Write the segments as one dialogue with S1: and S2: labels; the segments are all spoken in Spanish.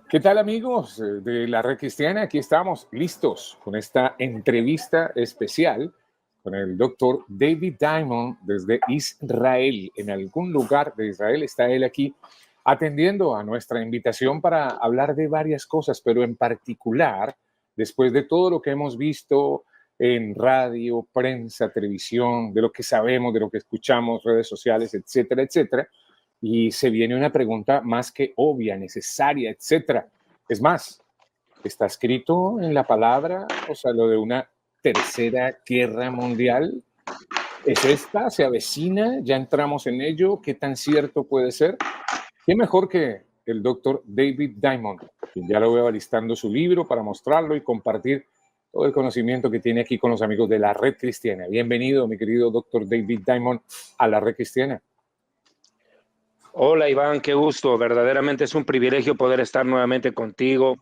S1: ¿Qué tal, amigos de la Red Cristiana? Aquí estamos listos con esta entrevista especial con el doctor David Diamond desde Israel. En algún lugar de Israel está él aquí atendiendo a nuestra invitación para hablar de varias cosas, pero en particular, después de todo lo que hemos visto en radio, prensa, televisión, de lo que sabemos, de lo que escuchamos, redes sociales, etcétera, etcétera, y se viene una pregunta más que obvia, necesaria, etcétera. Es más, está escrito en la palabra, o sea, lo de una tercera guerra mundial. ¿Es esta? ¿Se avecina? ¿Ya entramos en ello? ¿Qué tan cierto puede ser? ¿Qué mejor que el doctor David Diamond, quien ya lo veo alistando su libro para mostrarlo y compartir todo el conocimiento que tiene aquí con los amigos de la Red Cristiana? Bienvenido, mi querido doctor David Diamond, a la Red Cristiana.
S2: Hola Iván, qué gusto, verdaderamente es un privilegio poder estar nuevamente contigo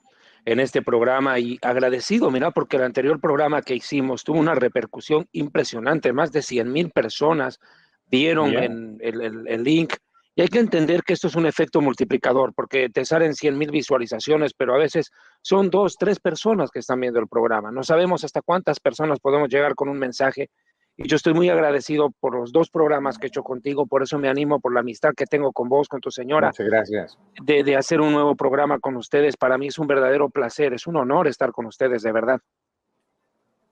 S2: en este programa y agradecido, mira, porque el anterior programa que hicimos tuvo una repercusión impresionante, más de 100,000 personas vieron el link y hay que entender que esto es un efecto multiplicador porque te salen 100,000 visualizaciones, pero a veces son 2, 3 personas que están viendo el programa, no sabemos hasta cuántas personas podemos llegar con un mensaje. Y yo estoy muy agradecido por los 2 programas que he hecho contigo, por eso me animo, por la amistad que tengo con vos, con tu señora.
S1: Muchas gracias.
S2: De hacer un nuevo programa con ustedes. Para mí es un verdadero placer, es un honor estar con ustedes, de verdad.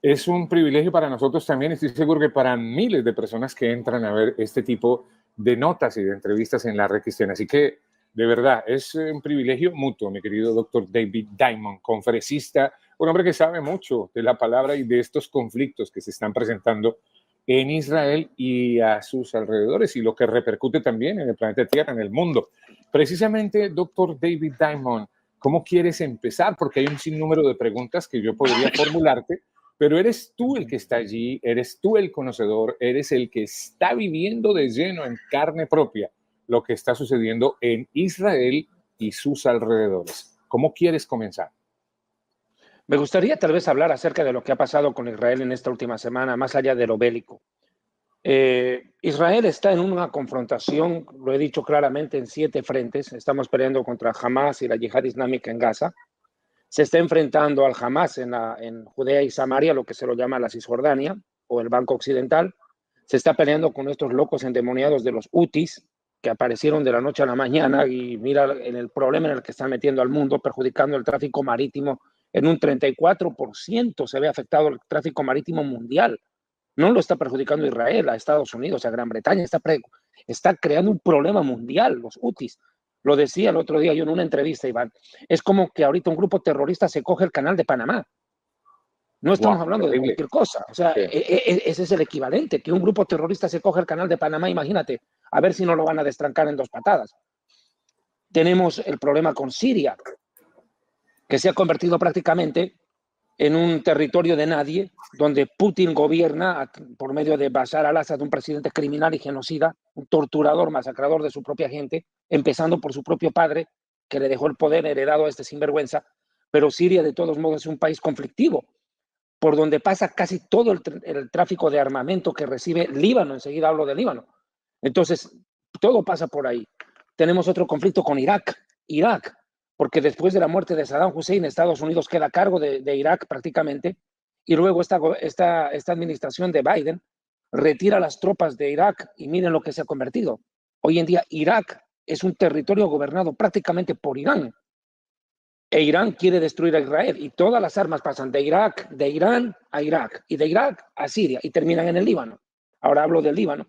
S1: Es un privilegio para nosotros también, estoy seguro que para miles de personas que entran a ver este tipo de notas y de entrevistas en la Red Cristiana. Así que, de verdad, es un privilegio mutuo, mi querido doctor David Diamond, conferencista, un hombre que sabe mucho de la palabra y de estos conflictos que se están presentando en Israel y a sus alrededores y lo que repercute también en el planeta Tierra, en el mundo. Precisamente, doctor David Diamond, ¿cómo quieres empezar? Porque hay un sinnúmero de preguntas que yo podría formularte, pero eres tú el que está allí, eres tú el conocedor, eres el que está viviendo de lleno en carne propia lo que está sucediendo en Israel y sus alrededores. ¿Cómo quieres comenzar?
S2: Me gustaría tal vez hablar acerca de lo que ha pasado con Israel en esta última semana, más allá de lo bélico. Israel está en una confrontación, lo he dicho claramente, en 7 frentes. Estamos peleando contra Hamas y la yihad islámica en Gaza. Se está enfrentando al Hamas en Judea y Samaria, lo que se lo llama la Cisjordania o el Banco Occidental. Se está peleando con estos locos endemoniados de los Houthis, que aparecieron de la noche a la mañana y mira en el problema en el que están metiendo al mundo, perjudicando el tráfico marítimo. En un 34% se ve afectado el tráfico marítimo mundial. No lo está perjudicando Israel, a Estados Unidos, a Gran Bretaña, está creando un problema mundial, los Houthis. Lo decía el otro día yo en una entrevista, Iván, es como que ahorita un grupo terrorista se coge el canal de Panamá. No estamos hablando de cualquier cosa, o sea, ese es el equivalente, que un grupo terrorista se coge el canal de Panamá, imagínate, a ver si no lo van a destrancar en 2 patadas. Tenemos el problema con Siria, que se ha convertido prácticamente en un territorio de nadie, donde Putin gobierna por medio de Bashar al-Assad, un presidente criminal y genocida, un torturador, masacrador de su propia gente, empezando por su propio padre, que le dejó el poder heredado a este sinvergüenza. Pero Siria, de todos modos, es un país conflictivo, por donde pasa casi todo el tráfico de armamento que recibe Líbano. Enseguida hablo de Líbano. Entonces, todo pasa por ahí. Tenemos otro conflicto con Irak, porque después de la muerte de Saddam Hussein, Estados Unidos queda a cargo de Irak prácticamente, y luego esta administración de Biden retira las tropas de Irak y miren lo que se ha convertido. Hoy en día Irak es un territorio gobernado prácticamente por Irán, e Irán quiere destruir a Israel y todas las armas pasan de Irán a Irak y de Irak a Siria y terminan en el Líbano. Ahora hablo del Líbano,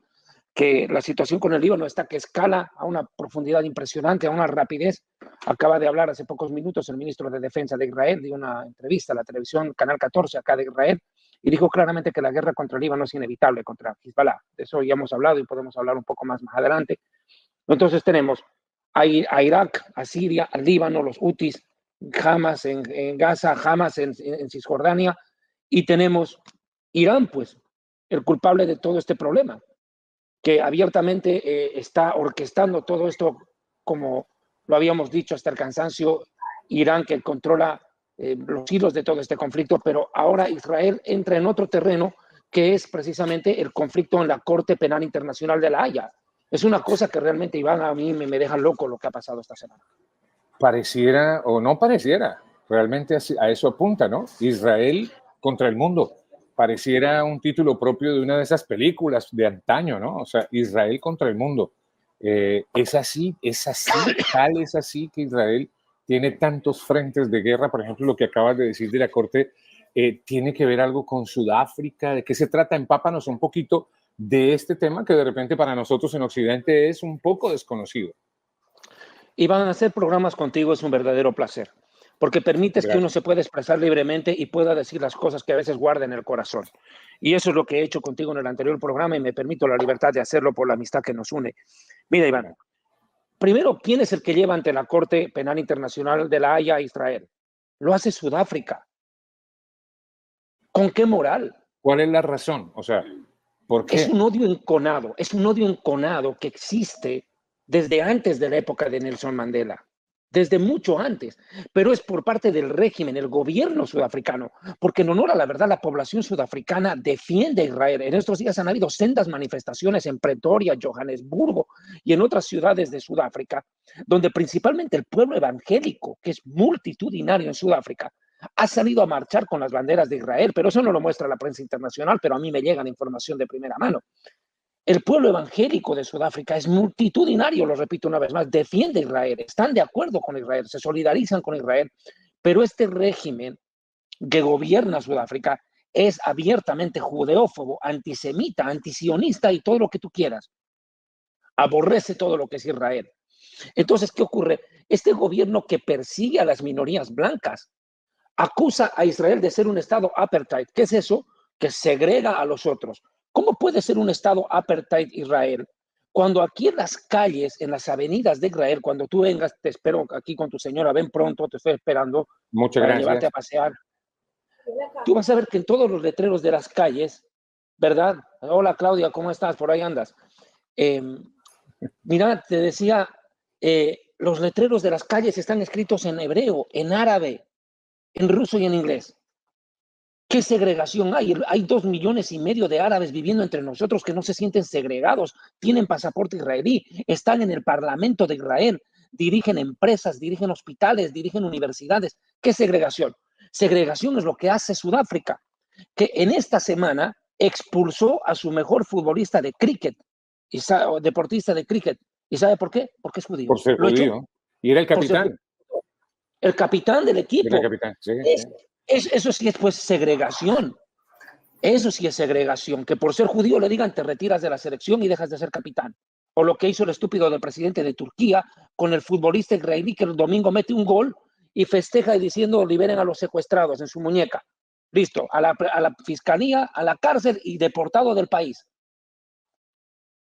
S2: que la situación con el Líbano está que escala a una profundidad impresionante, a una rapidez. Acaba de hablar hace pocos minutos el ministro de Defensa de Israel, dio una entrevista a la televisión Canal 14 acá de Israel, y dijo claramente que la guerra contra el Líbano es inevitable, contra Hezbollah. De eso ya hemos hablado y podemos hablar un poco más adelante. Entonces tenemos a Irak, a Siria, al Líbano, los Houthis, Hamas en Gaza, Hamas en Cisjordania, y tenemos Irán, pues, el culpable de todo este problema, que abiertamente está orquestando todo esto, como lo habíamos dicho hasta el cansancio. Irán, que controla los hilos de todo este conflicto, pero ahora Israel entra en otro terreno, que es precisamente el conflicto en la Corte Penal Internacional de La Haya. Es una cosa que realmente, Iván, a mí me deja loco lo que ha pasado esta semana.
S1: pareciera o no pareciera, realmente a eso apunta, ¿no? Israel contra el mundo. Pareciera un título propio de una de esas películas de antaño, ¿no? O sea, Israel contra el mundo. Es así, tal es así que Israel tiene tantos frentes de guerra. Por ejemplo, lo que acabas de decir de la Corte, tiene que ver algo con Sudáfrica. ¿De qué se trata? Empápanos un poquito de este tema que de repente para nosotros en Occidente es un poco desconocido.
S2: Y van a hacer programas contigo, es un verdadero placer, porque permites que uno se pueda expresar libremente y pueda decir las cosas que a veces guarda en el corazón. Y eso es lo que he hecho contigo en el anterior programa y me permito la libertad de hacerlo por la amistad que nos une. Mira, Iván, primero, ¿quién es el que lleva ante la Corte Penal Internacional de la Haya a Israel? Lo hace Sudáfrica. ¿Con qué moral?
S1: ¿Cuál es la razón? O sea, ¿por qué?
S2: Es un odio enconado que existe desde antes de la época de Nelson Mandela, desde mucho antes, pero es por parte del régimen, el gobierno sudafricano, porque en honor a la verdad la población sudafricana defiende a Israel. En estos días han habido sendas manifestaciones en Pretoria, Johannesburgo y en otras ciudades de Sudáfrica, donde principalmente el pueblo evangélico, que es multitudinario en Sudáfrica, ha salido a marchar con las banderas de Israel, pero eso no lo muestra la prensa internacional, pero a mí me llega la información de primera mano. El pueblo evangélico de Sudáfrica es multitudinario, lo repito una vez más, defiende a Israel, están de acuerdo con Israel, se solidarizan con Israel, pero este régimen que gobierna Sudáfrica es abiertamente judeófobo, antisemita, antisionista y todo lo que tú quieras. Aborrece todo lo que es Israel. Entonces, ¿qué ocurre? Este gobierno que persigue a las minorías blancas acusa a Israel de ser un estado apartheid. ¿Qué es eso? Que segrega a los otros. ¿Cómo puede ser un estado apartheid Israel? Cuando aquí en las calles, en las avenidas de Israel, cuando tú vengas, te espero aquí con tu señora, ven pronto, te estoy esperando.
S1: Muchas
S2: para
S1: gracias.
S2: Llevarte a pasear. Tú vas a ver que en todos los letreros de las calles, ¿verdad? Hola Claudia, ¿cómo estás? Por ahí andas. Mira, te decía, los letreros de las calles están escritos en hebreo, en árabe, en ruso y en inglés. ¿Qué segregación hay? Hay 2,5 millones de árabes viviendo entre nosotros que no se sienten segregados, tienen pasaporte israelí, están en el Parlamento de Israel, dirigen empresas, dirigen hospitales, dirigen universidades. ¿Qué segregación? Segregación es lo que hace Sudáfrica, que en esta semana expulsó a su mejor futbolista de cricket, deportista de cricket. ¿Y sabe por qué? Porque es judío.
S1: Por ser judío. Y era el capitán.
S2: El capitán del equipo.
S1: Era el capitán, sí.
S2: Eso sí es pues segregación. Eso sí es segregación, que por ser judío le digan te retiras de la selección y dejas de ser capitán. O lo que hizo el estúpido del presidente de Turquía con el futbolista israelí que el domingo mete un gol y festeja diciendo liberen a los secuestrados en su muñeca. Listo, a la fiscalía, a la cárcel y deportado del país.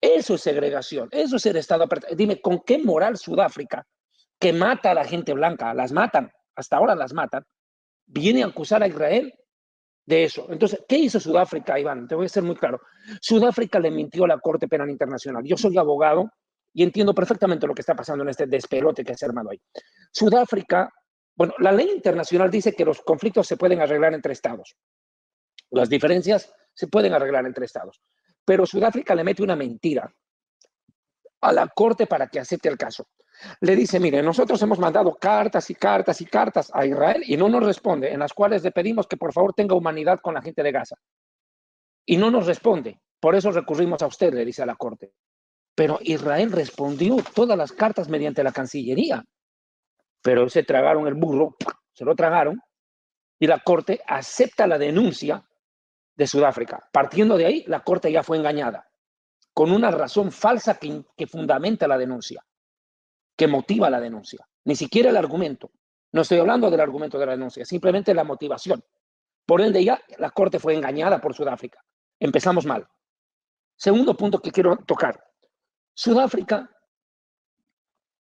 S2: Eso es segregación, eso es el Estado apartheid. Dime, ¿con qué moral Sudáfrica, que mata a la gente blanca, las matan, hasta ahora las matan, viene a acusar a Israel de eso? Entonces, ¿qué hizo Sudáfrica, Iván? Te voy a ser muy claro. Sudáfrica le mintió a la Corte Penal Internacional. Yo soy abogado y entiendo perfectamente lo que está pasando en este despelote que se ha armado ahí. Sudáfrica, bueno, la ley internacional dice que los conflictos se pueden arreglar entre estados. Las diferencias se pueden arreglar entre estados. Pero Sudáfrica le mete una mentira a la Corte para que acepte el caso. Le dice, mire, nosotros hemos mandado cartas y cartas y cartas a Israel y no nos responde, en las cuales le pedimos que por favor tenga humanidad con la gente de Gaza. Y no nos responde. Por eso recurrimos a usted, le dice a la Corte. Pero Israel respondió todas las cartas mediante la Cancillería. Pero se tragaron el burro, se lo tragaron, y la Corte acepta la denuncia de Sudáfrica. Partiendo de ahí, la Corte ya fue engañada, con una razón falsa que fundamenta la denuncia, que motiva la denuncia. Ni siquiera el argumento. No estoy hablando del argumento de la denuncia, simplemente la motivación. Por ende, ya la Corte fue engañada por Sudáfrica. Empezamos mal. Segundo punto que quiero tocar. Sudáfrica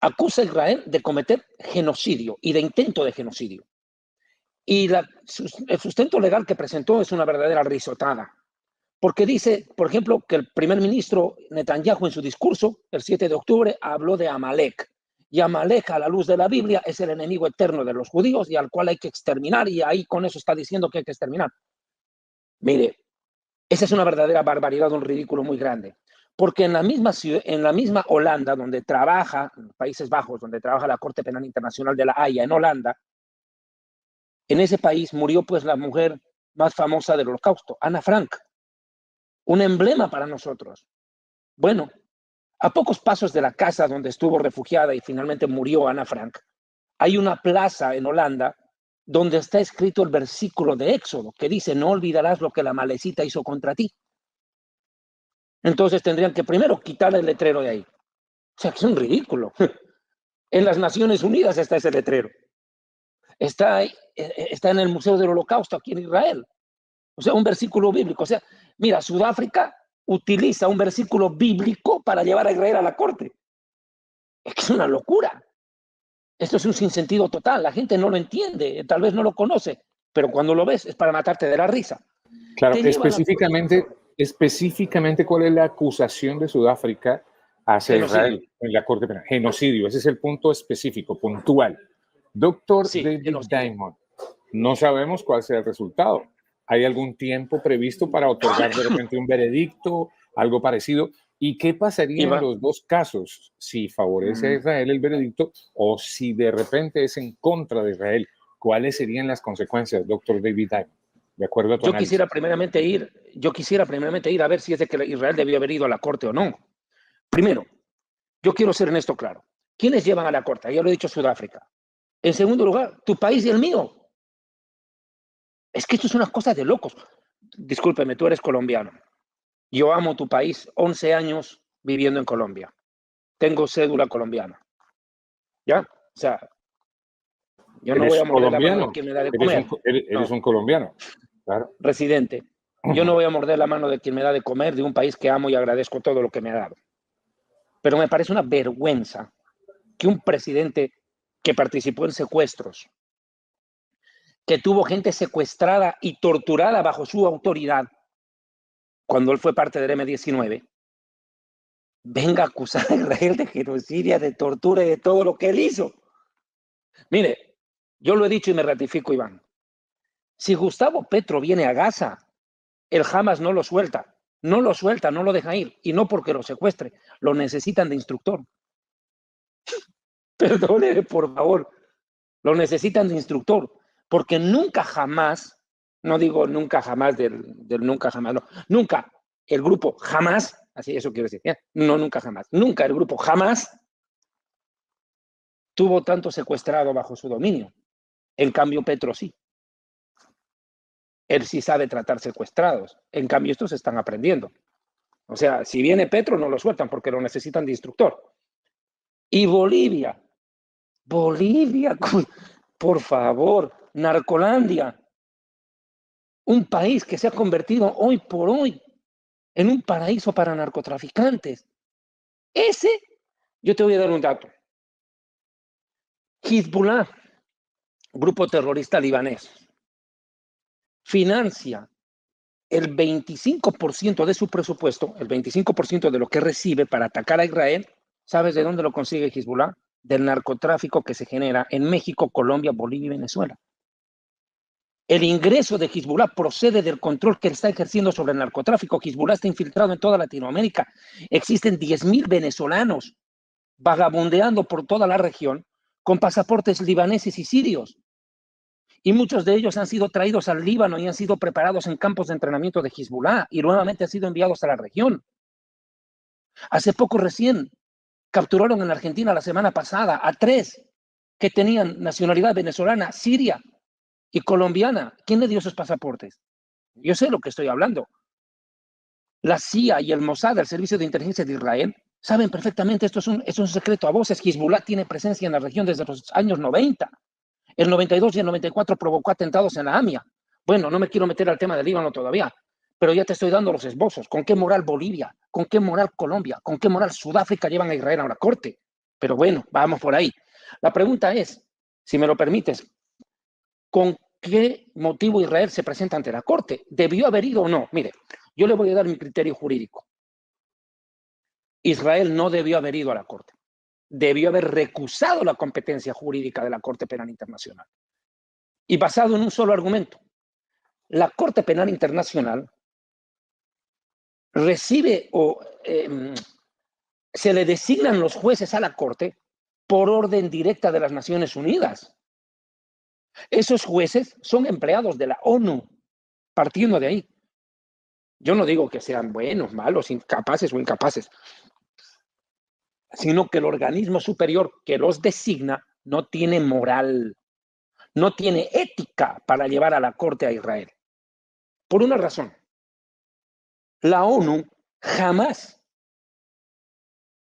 S2: acusa a Israel de cometer genocidio y de intento de genocidio. Y el sustento legal que presentó es una verdadera risotada. Porque dice, por ejemplo, que el primer ministro Netanyahu en su discurso, el 7 de octubre, habló de Amalek. Y Amalek, a la luz de la Biblia, es el enemigo eterno de los judíos y al cual hay que exterminar. Y ahí con eso está diciendo que hay que exterminar. Mire, esa es una verdadera barbaridad, un ridículo muy grande. Porque en la misma ciudad, en la misma Holanda, donde trabaja, en los Países Bajos, donde trabaja la Corte Penal Internacional de la Haya, en Holanda, en ese país murió pues la mujer más famosa del Holocausto, Ana Frank, un emblema para nosotros. Bueno, a pocos pasos de la casa donde estuvo refugiada y finalmente murió Ana Frank, hay una plaza en Holanda donde está escrito el versículo de Éxodo que dice: no olvidarás lo que la malecita hizo contra ti. Entonces tendrían que primero quitar el letrero de ahí. O sea, que es un ridículo. En las Naciones Unidas está ese letrero. Está en el Museo del Holocausto aquí en Israel. O sea, un versículo bíblico. O sea, mira, Sudáfrica utiliza un versículo bíblico para llevar a Israel a la corte. Es que es una locura. Esto es un sinsentido total. La gente no lo entiende, tal vez no lo conoce, pero cuando lo ves es para matarte de la risa.
S1: Claro,
S2: Te llevan a
S1: específicamente, ¿cuál es la acusación de Sudáfrica hacia
S2: genocidio.
S1: Israel en la Corte Penal? Genocidio, ese es el punto específico, puntual. Doctor
S2: Sí,
S1: David
S2: genocidio.
S1: Diamond, no sabemos cuál será el resultado. ¿Hay algún tiempo previsto para otorgar de repente un veredicto, algo parecido? ¿Y qué pasaría en
S2: Iván,
S1: los dos casos si favorece a Israel el veredicto o si de repente es en contra de Israel? ¿Cuáles serían las consecuencias, doctor David Diamond, de acuerdo a tu
S2: yo
S1: análisis?
S2: quisiera primeramente ir a ver si es de que Israel debió haber ido a la corte o no. Primero, yo quiero ser en esto claro. ¿Quiénes llevan a la corte? Ya lo he dicho, Sudáfrica. En segundo lugar, tu país y el mío. Es que esto es una cosa de locos. Discúlpeme, tú eres colombiano. Yo amo tu país, 11 años viviendo en Colombia. Tengo cédula colombiana. ¿Ya? O sea, yo no voy
S1: Eres
S2: a morder la mano de
S1: colombiano,
S2: quien me da de
S1: eres
S2: comer.
S1: un, eres
S2: No,
S1: un colombiano, claro.
S2: residente. Yo no voy a morder la mano de quien me da de comer de un país que amo y agradezco todo lo que me ha dado. Pero me parece una vergüenza que un presidente que participó en secuestros, que tuvo gente secuestrada y torturada bajo su autoridad cuando él fue parte del M-19, venga a acusar a Israel de genocidio, de tortura y de todo lo que él hizo. Mire, yo lo he dicho y me ratifico, Iván. Si Gustavo Petro viene a Gaza, el Hamas no lo suelta, no lo deja ir, y no porque lo secuestre, lo necesitan de instructor. Perdone, por favor, lo necesitan de instructor, porque nunca jamás, no digo nunca jamás del nunca jamás, no, nunca el grupo jamás, así eso quiero decir, ¿ya? No nunca jamás, nunca el grupo jamás tuvo tanto secuestrado bajo su dominio. En cambio, Petro sí. Él sí sabe tratar secuestrados. En cambio, estos están aprendiendo. O sea, si viene Petro, no lo sueltan porque lo necesitan de instructor. Y Bolivia, por favor, Narcolandia, un país que se ha convertido hoy por hoy en un paraíso para narcotraficantes. Ese, yo te voy a dar un dato. Hezbollah, grupo terrorista libanés, financia el 25% de su presupuesto, el 25% de lo que recibe para atacar a Israel. ¿Sabes de dónde lo consigue Hezbollah? Del narcotráfico que se genera en México, Colombia, Bolivia y Venezuela. El ingreso de Hezbollah procede del control que está ejerciendo sobre el narcotráfico. Hezbollah está infiltrado en toda Latinoamérica. Existen 10,000 venezolanos vagabundeando por toda la región con pasaportes libaneses y sirios. Y muchos de ellos han sido traídos al Líbano y han sido preparados en campos de entrenamiento de Hezbollah y nuevamente han sido enviados a la región. Hace poco recién capturaron en Argentina la semana pasada a 3 que tenían nacionalidad venezolana, siria y colombiana. ¿Quién le dio esos pasaportes? Yo sé lo que estoy hablando. La CIA y el Mossad, el Servicio de Inteligencia de Israel, saben perfectamente, esto es un secreto a voces. Hezbollah tiene presencia en la región desde los años 90. El 92 y el 94 provocó atentados en la AMIA. Bueno, no me quiero meter al tema del Líbano todavía, pero ya te estoy dando los esbozos. ¿Con qué moral Bolivia? ¿Con qué moral Colombia? ¿Con qué moral Sudáfrica llevan a Israel a la corte? Pero bueno, vamos por ahí. La pregunta es, si me lo permites, ¿con qué motivo Israel se presenta ante la corte? ¿Debió haber ido o no? Mire, yo le voy a dar mi criterio jurídico. Israel no debió haber ido a la corte. Debió haber recusado la competencia jurídica de la Corte Penal Internacional. Y basado en un solo argumento. La Corte Penal Internacional recibe o se le designan los jueces a la Corte por orden directa de las Naciones Unidas. Esos jueces son empleados de la ONU, partiendo de ahí. Yo no digo que sean buenos, malos, incapaces o incapaces, sino que el organismo superior que los designa no tiene moral, no tiene ética para llevar a la Corte a Israel. Por una razón. La ONU jamás,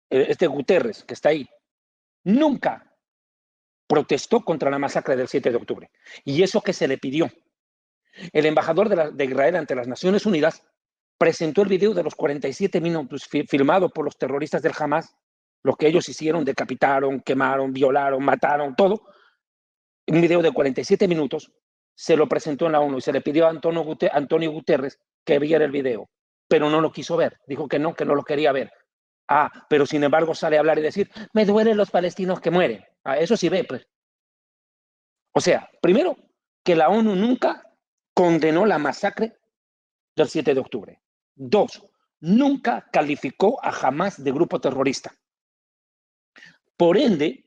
S2: este Guterres que está ahí, nunca protestó contra la masacre del 7 de octubre. Y eso que se le pidió. El embajador de Israel ante las Naciones Unidas presentó el video de los 47 minutos filmado por los terroristas del Hamas, lo que ellos hicieron, decapitaron, quemaron, violaron, mataron, todo. Un video de 47 minutos se lo presentó en la ONU y se le pidió a Antonio Guterres que viera el video, pero no lo quiso ver. Dijo que no lo quería ver. Pero sin embargo sale a hablar y decir, me duelen los palestinos que mueren. Eso sí ve, pues. O sea, primero, que la ONU nunca condenó la masacre del 7 de octubre. 2, nunca calificó a Hamas de grupo terrorista. Por ende,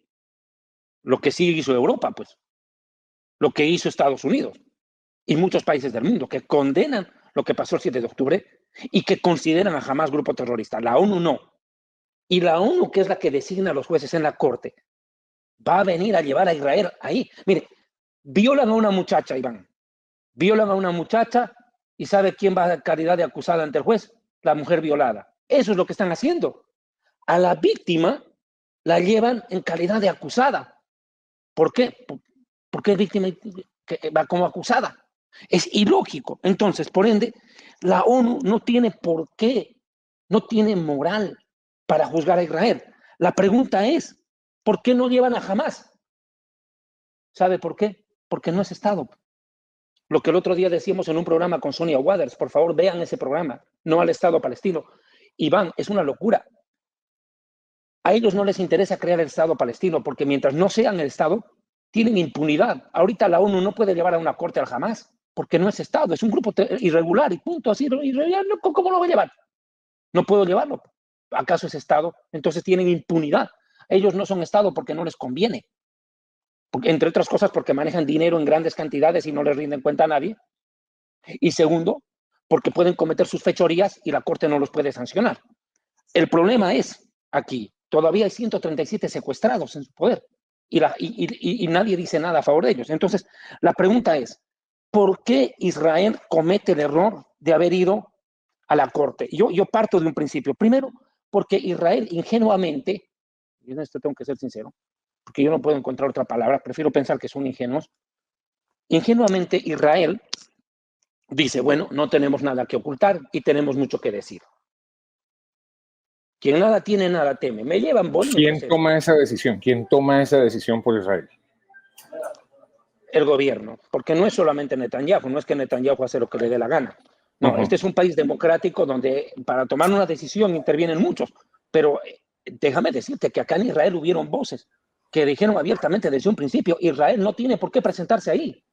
S2: lo que sí hizo Europa, pues, lo que hizo Estados Unidos y muchos países del mundo, que condenan lo que pasó el 7 de octubre y que consideran a Hamas grupo terrorista. La ONU no. Y la ONU, que es la que designa a los jueces en la Corte, va a venir a llevar a Israel ahí. Mire, violan a una muchacha, Iván. Violan a una muchacha y ¿sabe quién va a calidad de acusada ante el juez? La mujer violada. Eso es lo que están haciendo. A la víctima la llevan en calidad de acusada. ¿Por qué? Porque es víctima que va como acusada. Es ilógico. Entonces, por ende, la ONU no tiene por qué, no tiene moral para juzgar a Israel. La pregunta es, ¿por qué no llevan a Hamas? ¿Sabe por qué? Porque no es Estado. Lo que el otro día decíamos en un programa con Sonia Waters, por favor vean ese programa, no al Estado palestino. Iván, es una locura. A ellos no les interesa crear el Estado palestino porque mientras no sean el Estado, tienen impunidad. Ahorita la ONU no puede llevar a una corte al Hamas porque no es Estado, es un grupo irregular y punto, así irregular. ¿Cómo lo voy a llevar? No puedo llevarlo. ¿Acaso es Estado? Entonces tienen impunidad. Ellos no son Estado porque no les conviene. Porque, entre otras cosas, porque manejan dinero en grandes cantidades y no les rinden cuenta a nadie. Y segundo, porque pueden cometer sus fechorías y la Corte no los puede sancionar. El problema es, aquí, todavía hay 137 secuestrados en su poder y nadie dice nada a favor de ellos. Entonces, la pregunta es, ¿por qué Israel comete el error de haber ido a la Corte? Yo parto de un principio. Primero, porque Israel ingenuamente, y en esto tengo que ser sincero, porque yo no puedo encontrar otra palabra, prefiero pensar que son ingenuos. Ingenuamente Israel dice, bueno, no tenemos nada que ocultar y tenemos mucho que decir. Quien nada tiene, nada teme. Me llevan bonito.
S1: ¿Quién toma esa decisión? ¿Quién toma esa decisión por Israel?
S2: El gobierno, porque no es solamente Netanyahu, no es que Netanyahu hace lo que le dé la gana. No, este es un país democrático donde para tomar una decisión intervienen muchos, pero déjame decirte que acá en Israel hubieron voces que dijeron abiertamente desde un principio, Israel no tiene por qué presentarse ahí,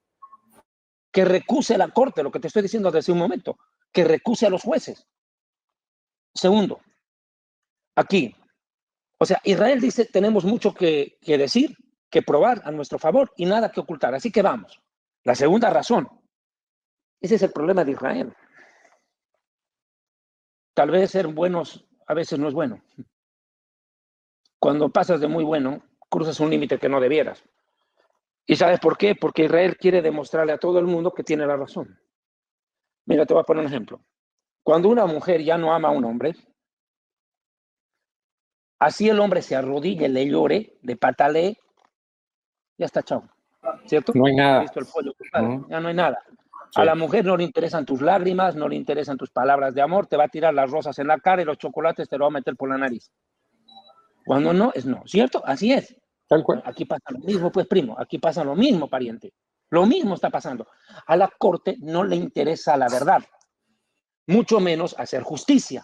S2: que recuse la Corte, lo que te estoy diciendo desde un momento, que recuse a los jueces. Segundo, aquí, o sea, Israel dice, tenemos mucho que decir, que probar a nuestro favor y nada que ocultar, así que vamos. La segunda razón, ese es el problema de Israel. Tal vez ser buenos a veces no es bueno. Cuando pasas de muy bueno, cruzas un límite que no debieras. ¿Y sabes por qué? Porque Israel quiere demostrarle a todo el mundo que tiene la razón. Mira, te voy a poner un ejemplo. Cuando una mujer ya no ama a un hombre, así el hombre se arrodille, le llore, le patalee, ya está, chao. ¿Cierto?
S1: No hay nada.
S2: ¿Visto el pollo? Ya no hay nada.
S1: Sí.
S2: A la mujer no le interesan tus lágrimas, no le interesan tus palabras de amor, te va a tirar las rosas en la cara y los chocolates te lo va a meter por la nariz. Cuando no, es no. ¿Cierto? Así es.
S1: Tal cual.
S2: Aquí pasa lo mismo, pues, primo. Aquí pasa lo mismo, pariente. Lo mismo está pasando. A la Corte no le interesa la verdad, mucho menos hacer justicia.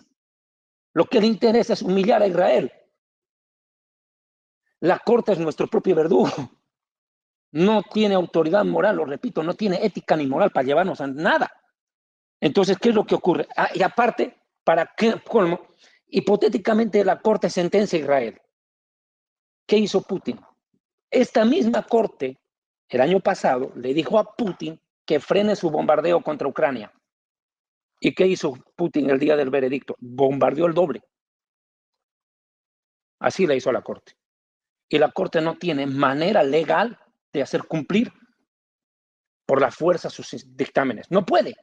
S2: Lo que le interesa es humillar a Israel. La Corte es nuestro propio verdugo. No tiene autoridad moral, lo repito, no tiene ética ni moral para llevarnos a nada. Entonces, ¿qué es lo que ocurre? Y aparte, para qué colmo, Hipotéticamente la Corte sentencia a Israel. ¿Qué hizo Putin? Esta misma Corte, el año pasado, le dijo a Putin que frene su bombardeo contra Ucrania. ¿Y qué hizo Putin el día del veredicto? Bombardeó el doble. Así le hizo a la Corte. Y la Corte no tiene manera legal de hacer cumplir por la fuerza sus dictámenes. No puede.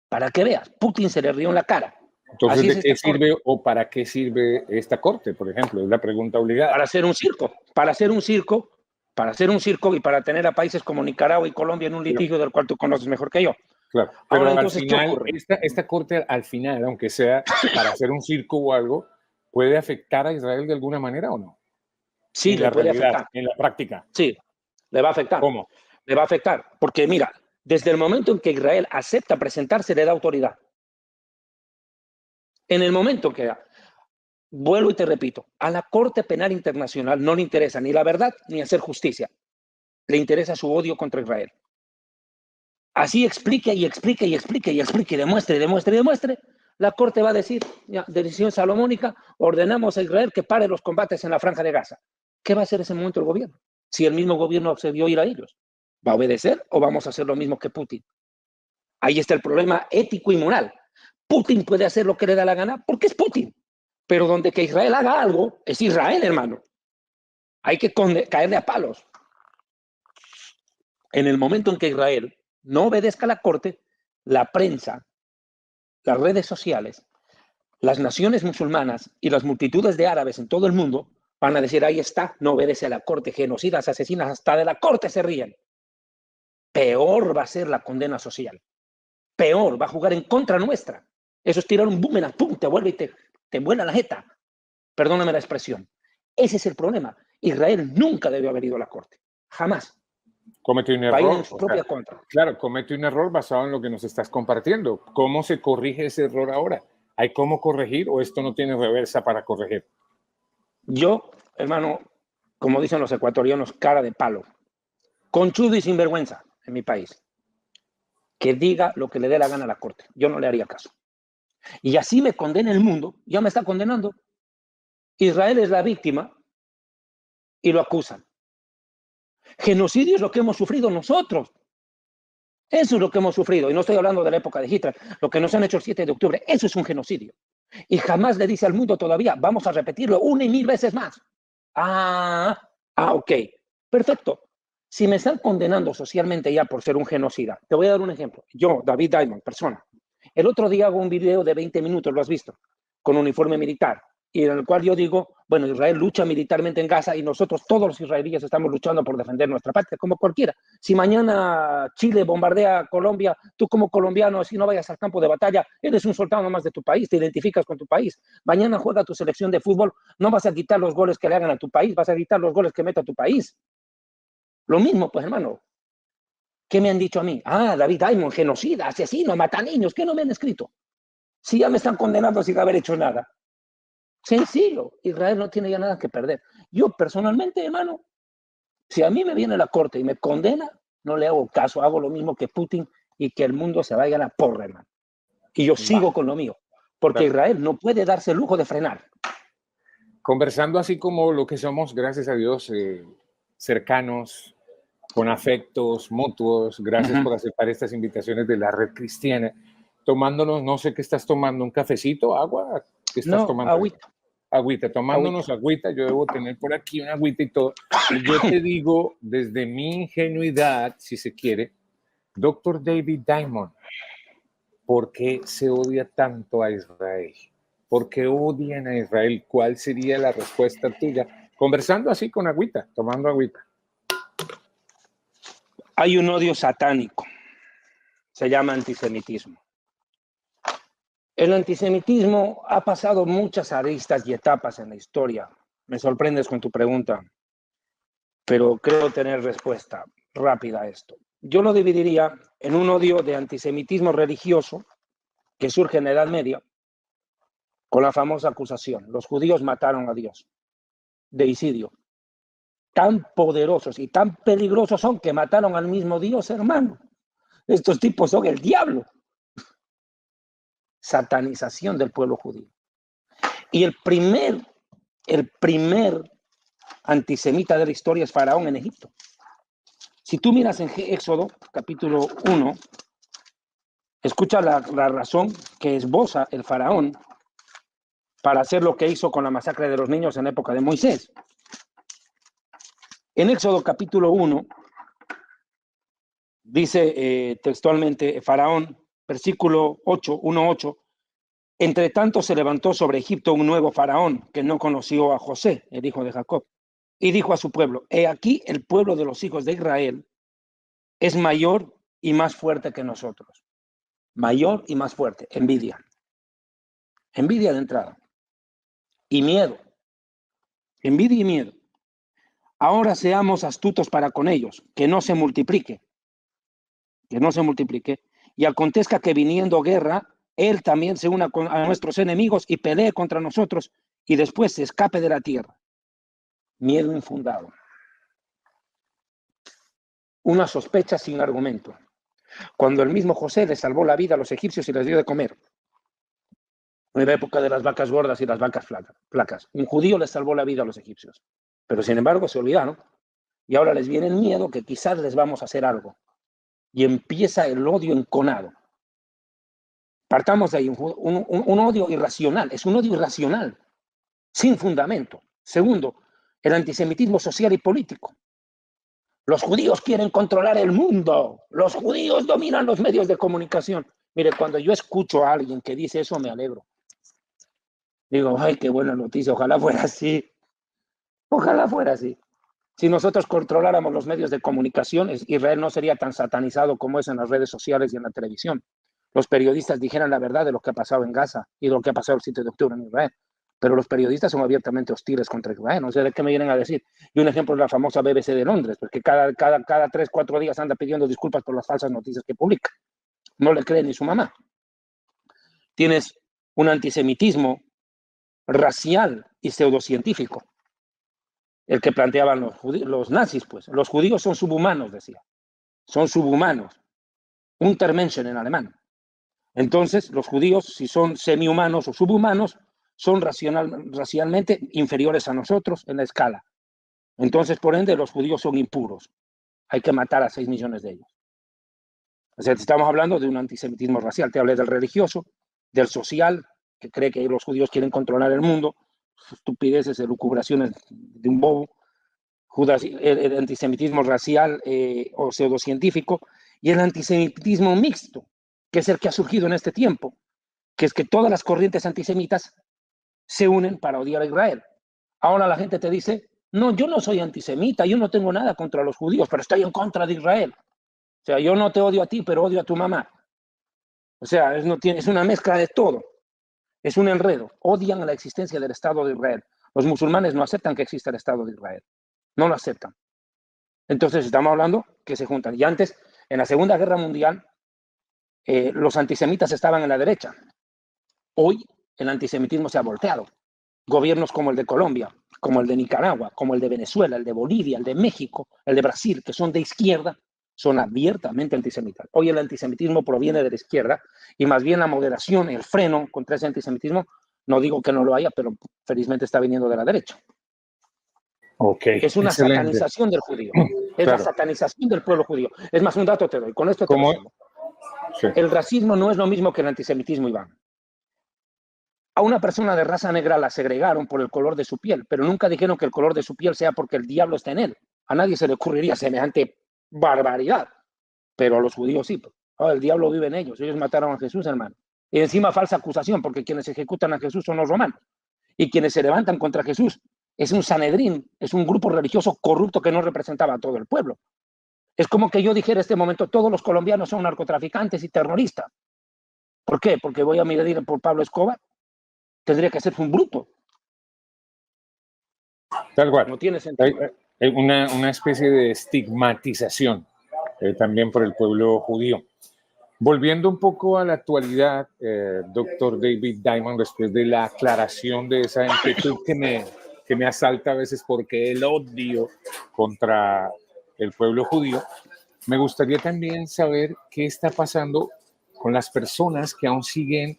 S2: Para que veas, Putin se le rió en la cara.
S1: Entonces,
S2: Así
S1: ¿de
S2: es
S1: qué
S2: esta
S1: sirve
S2: Corte.
S1: o para qué sirve esta corte, por ejemplo? Es la pregunta obligada.
S2: Para hacer un circo. Para hacer un circo. Para hacer un circo y para tener a países como Nicaragua y Colombia en un litigio del cual tú conoces mejor que yo.
S1: Claro,
S2: Ahora,
S1: pero al
S2: entonces, ¿qué
S1: final,
S2: ocurre?
S1: esta corte, al final, aunque sea para hacer un circo o algo, ¿puede afectar a Israel de alguna manera o no?
S2: Sí,
S1: En
S2: le
S1: la
S2: puede
S1: realidad,
S2: afectar.
S1: en la práctica.
S2: Sí, le va a afectar.
S1: ¿Cómo?
S2: Le va a afectar. Porque mira, desde el momento en que Israel acepta presentarse, le da autoridad. En el momento que, vuelvo y te repito, a la Corte Penal Internacional no le interesa ni la verdad ni hacer justicia. Le interesa su odio contra Israel. Así explique y explique y explique y explique, demuestre, demuestre, demuestre. La Corte va a decir, ya, decisión salomónica, ordenamos a Israel que pare los combates en la Franja de Gaza. ¿Qué va a hacer en ese momento el gobierno? Si el mismo gobierno accedió a ir a ellos. ¿Va a obedecer o vamos a hacer lo mismo que Putin? Ahí está el problema ético y moral. Putin puede hacer lo que le da la gana porque es Putin. Pero donde que Israel haga algo, es Israel, hermano. Hay que caerle a palos. En el momento en que Israel no obedezca a la Corte, la prensa, las redes sociales, las naciones musulmanas y las multitudes de árabes en todo el mundo van a decir, ahí está, no obedece a la Corte, genocidas, asesinas, hasta de la Corte se ríen. Peor va a ser la condena social. Peor, va a jugar en contra nuestra. Eso es tirar un boomerang, pum, te vuelve y te vuela la jeta. Perdóname la expresión. Ese es el problema. Israel nunca debió haber ido a la Corte. Jamás.
S1: Comete un
S2: Va a ir
S1: error.
S2: en su
S1: O sea,
S2: propia contra.
S1: claro, comete un error basado en lo que nos estás compartiendo. ¿Cómo se corrige ese error ahora? ¿Hay cómo corregir o esto no tiene reversa para corregir?
S2: Yo, hermano, como dicen los ecuatorianos, cara de palo. Conchudo y sinvergüenza en mi país. Que diga lo que le dé la gana a la Corte. Yo no le haría caso. Y así me condena el mundo. Ya me está condenando. Israel es la víctima y lo acusan. Genocidio es lo que hemos sufrido nosotros. Eso es lo que hemos sufrido. Y no estoy hablando de la época de Hitler. Lo que nos han hecho el 7 de octubre. Eso es un genocidio. Y jamás le dice al mundo todavía, vamos a repetirlo 1 y 1000 veces más. Ok. Perfecto. Si me están condenando socialmente ya por ser un genocida, te voy a dar un ejemplo. Yo, David Diamond, persona. El otro día hago un video de 20 minutos, lo has visto, con uniforme militar, y en el cual yo digo, bueno, Israel lucha militarmente en Gaza y nosotros, todos los israelíes, estamos luchando por defender nuestra patria, como cualquiera. Si mañana Chile bombardea Colombia, tú como colombiano, si no vayas al campo de batalla, eres un soldado más de tu país, te identificas con tu país. Mañana juega tu selección de fútbol, no vas a quitar los goles que le hagan a tu país, vas a quitar los goles que meta tu país. Lo mismo, pues, hermano. ¿Qué me han dicho a mí? David Diamond, genocida, asesino, mata niños. ¿Qué no me han escrito? Si ya me están condenando sin haber hecho nada. Sencillo. Israel no tiene ya nada que perder. Yo personalmente, hermano, si a mí me viene la corte y me condena, no le hago caso. Hago lo mismo que Putin y que el mundo se vaya a la porra, hermano. Y yo sigo con lo mío. Porque Israel no puede darse el lujo de frenar.
S1: Conversando así como lo que somos, gracias a Dios, cercanos, con afectos mutuos, gracias por aceptar estas invitaciones de la Red Cristiana, tomándonos, no sé qué estás tomando, un cafecito, agua, ¿qué estás tomando?
S2: Agüita.
S1: Agüita, tomándonos agüita, yo debo tener por aquí una agüita y todo. Y yo te digo, desde mi ingenuidad, si se quiere, Dr. David Diamond, ¿por qué se odia tanto a Israel? ¿Por qué odian a Israel? ¿Cuál sería la respuesta tuya? Conversando así con agüita, tomando agüita.
S2: Hay un odio satánico. Se llama antisemitismo. El antisemitismo ha pasado muchas aristas y etapas en la historia. Me sorprendes con tu pregunta, pero creo tener respuesta rápida a esto. Yo lo dividiría en un odio de antisemitismo religioso que surge en la Edad Media con la famosa acusación: los judíos mataron a Dios, deicidio. Tan poderosos y tan peligrosos son que mataron al mismo Dios, hermano. Estos tipos son el diablo. Satanización del pueblo judío. Y el primer antisemita de la historia es Faraón en Egipto. Si tú miras en Éxodo, capítulo 1, escucha la razón que esboza el Faraón para hacer lo que hizo con la masacre de los niños en época de Moisés. En Éxodo capítulo 1, dice textualmente Faraón, versículo 8, 1:8, entre tanto se levantó sobre Egipto un nuevo Faraón que no conoció a José, el hijo de Jacob, y dijo a su pueblo, he aquí el pueblo de los hijos de Israel es mayor y más fuerte que nosotros. Mayor y más fuerte, envidia. Envidia de entrada. Y miedo. Envidia y miedo. Ahora seamos astutos para con ellos, que no se multiplique. Que no se multiplique. Y acontezca que viniendo guerra, él también se una a nuestros enemigos y pelee contra nosotros y después se escape de la tierra. Miedo infundado. Una sospecha sin argumento. Cuando el mismo José le salvó la vida a los egipcios y les dio de comer. En la época de las vacas gordas y las vacas flacas. Un judío les salvó la vida a los egipcios. Pero sin embargo se olvidaron. Y ahora les viene el miedo que quizás les vamos a hacer algo. Y empieza el odio enconado. Partamos de ahí, un odio irracional. Es un odio irracional, sin fundamento. Segundo, el antisemitismo social y político. Los judíos quieren controlar el mundo. Los judíos dominan los medios de comunicación. Mire, cuando yo escucho a alguien que dice eso, me alegro. Digo, ay, qué buena noticia, ojalá fuera así. Ojalá fuera así. Si nosotros controláramos los medios de comunicación, Israel no sería tan satanizado como es en las redes sociales y en la televisión. Los periodistas dijeran la verdad de lo que ha pasado en Gaza y de lo que ha pasado el 7 de octubre en Israel. Pero los periodistas son abiertamente hostiles contra Israel. No sé de qué me vienen a decir. Y un ejemplo es la famosa BBC de Londres, porque cada 3, 4 días anda pidiendo disculpas por las falsas noticias que publica. No le cree ni su mamá. Tienes un antisemitismo racial y pseudocientífico. El que planteaban los nazis, pues. Los judíos son subhumanos, decía. Son subhumanos. Untermenschen en alemán. Entonces, los judíos, si son semihumanos o subhumanos, son racialmente inferiores a nosotros en la escala. Entonces, por ende, los judíos son impuros. Hay que matar a 6 millones de ellos. O sea, estamos hablando de un antisemitismo racial. Te hablé del religioso, del social, que cree que los judíos quieren controlar el mundo, estupideces, elucubraciones de un bobo, el antisemitismo racial o pseudocientífico, y el antisemitismo mixto, que es el que ha surgido en este tiempo, que es que todas las corrientes antisemitas se unen para odiar a Israel. Ahora la gente te dice, no, yo no soy antisemita, yo no tengo nada contra los judíos, pero estoy en contra de Israel. O sea, yo no te odio a ti, pero odio a tu mamá. O sea, es una mezcla de todo. Es un enredo. Odian la existencia del Estado de Israel. Los musulmanes no aceptan que exista el Estado de Israel. No lo aceptan. Entonces estamos hablando que se juntan. Y antes, en la Segunda Guerra Mundial, los antisemitas estaban en la derecha. Hoy el antisemitismo se ha volteado. Gobiernos como el de Colombia, como el de Nicaragua, como el de Venezuela, el de Bolivia, el de México, el de Brasil, que son de izquierda, son abiertamente antisemitas. Hoy el antisemitismo proviene de la izquierda y más bien la moderación, el freno contra ese antisemitismo, no digo que no lo haya, pero felizmente está viniendo de la derecha.
S1: Okay,
S2: es una
S1: excelente.
S2: satanización del judío. Es
S1: Claro.
S2: la satanización del pueblo judío. Es más, un dato te doy, con esto te resumo.
S1: Sí.
S2: El racismo no es lo mismo que el antisemitismo, Iván. A una persona de raza negra la segregaron por el color de su piel, pero nunca dijeron que el color de su piel sea porque el diablo está en él. A nadie se le ocurriría semejante barbaridad, pero a los judíos sí. Oh, el diablo vive en ellos. Ellos mataron a Jesús, hermano. Y encima falsa acusación, porque quienes ejecutan a Jesús son los romanos. Y quienes se levantan contra Jesús es un Sanedrín, es un grupo religioso corrupto que no representaba a todo el pueblo. Es como que yo dijera en este momento, todos los colombianos son narcotraficantes y terroristas. ¿Por qué? Porque voy a medir por Pablo Escobar. Tendría que ser un bruto.
S1: Tal cual.
S2: No tiene sentido.
S1: Hay una especie de estigmatización también por el pueblo judío. Volviendo un poco a la actualidad, doctor David Diamond, después de la aclaración de esa inquietud que me asalta a veces porque el odio contra el pueblo judío, me gustaría también saber qué está pasando con las personas que aún siguen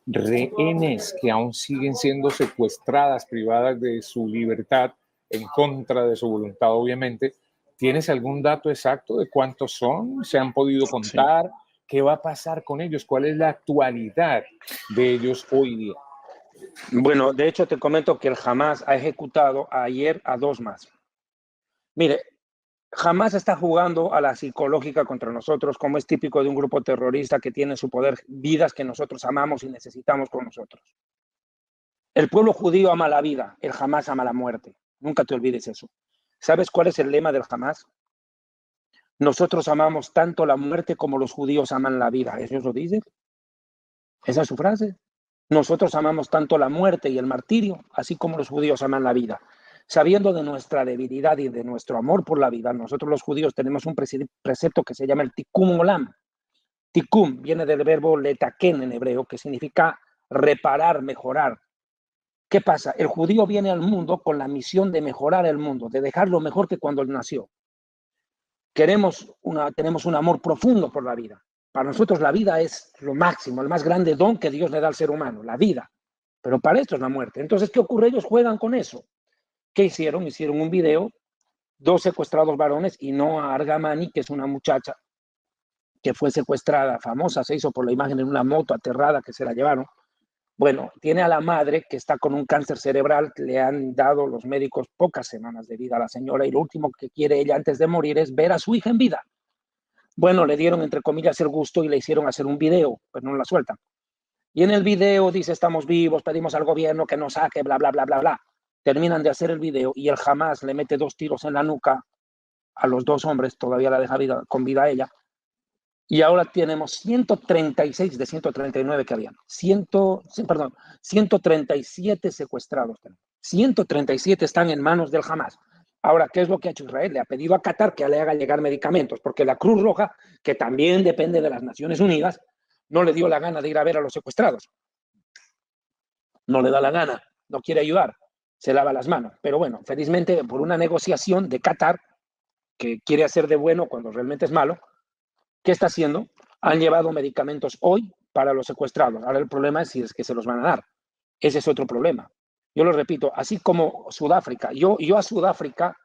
S1: rehenes que aún siguen siendo secuestradas, privadas de su libertad, en contra de su voluntad, obviamente. ¿Tienes algún dato exacto de cuántos son? ¿Se han podido
S2: Sí.
S1: contar? ¿Qué va a pasar con ellos? ¿Cuál es la actualidad de ellos hoy día?
S2: Bueno, de hecho te comento que el Hamas ha ejecutado ayer a 2 más. Mire, Hamas está jugando a la psicológica contra nosotros, como es típico de un grupo terrorista que tiene en su poder vidas que nosotros amamos y necesitamos con nosotros. El pueblo judío ama la vida, el Hamas ama la muerte. Nunca te olvides eso. ¿Sabes cuál es el lema del Hamas? Nosotros amamos tanto la muerte como los judíos aman la vida. ¿Ellos lo dicen? Esa es su frase. Nosotros amamos tanto la muerte y el martirio, así como los judíos aman la vida. Sabiendo de nuestra debilidad y de nuestro amor por la vida, nosotros los judíos tenemos un precepto que se llama el Tikkun Olam. Tikkun viene del verbo letaken en hebreo, que significa reparar, mejorar. ¿Qué pasa? El judío viene al mundo con la misión de mejorar el mundo, de dejarlo mejor que cuando él nació. Tenemos un amor profundo por la vida. Para nosotros la vida es lo máximo, el más grande don que Dios le da al ser humano, la vida. Pero para esto es la muerte. Entonces, ¿qué ocurre? Ellos juegan con eso. ¿Qué hicieron? Hicieron un video, 2 secuestrados varones y Noa Argamani, que es una muchacha que fue secuestrada, famosa, se hizo por la imagen en una moto aterrada que se la llevaron. Bueno, tiene a la madre que está con un cáncer cerebral, que le han dado los médicos pocas semanas de vida a la señora y lo último que quiere ella antes de morir es ver a su hija en vida. Bueno, le dieron entre comillas el gusto y le hicieron hacer un video, pero no la sueltan. Y en el video dice, estamos vivos, pedimos al gobierno que nos saque, bla, bla, bla, bla, bla. Terminan de hacer el video y el Hamas le mete 2 tiros en la nuca a los 2 hombres, todavía la deja con vida a ella. Y ahora tenemos 136 de 139 que habían. 137 secuestrados. 137 están en manos del Hamas. Ahora, ¿qué es lo que ha hecho Israel? Le ha pedido a Qatar que le haga llegar medicamentos, porque la Cruz Roja, que también depende de las Naciones Unidas, no le dio la gana de ir a ver a los secuestrados. No le da la gana, no quiere ayudar, se lava las manos. Pero bueno, felizmente por una negociación de Qatar, que quiere hacer de bueno cuando realmente es malo, ¿qué está haciendo? Han llevado medicamentos hoy para los secuestrados. Ahora el problema es si es que se los van a dar. Ese es otro problema. Yo lo repito, así como Sudáfrica, yo a Sudáfrica,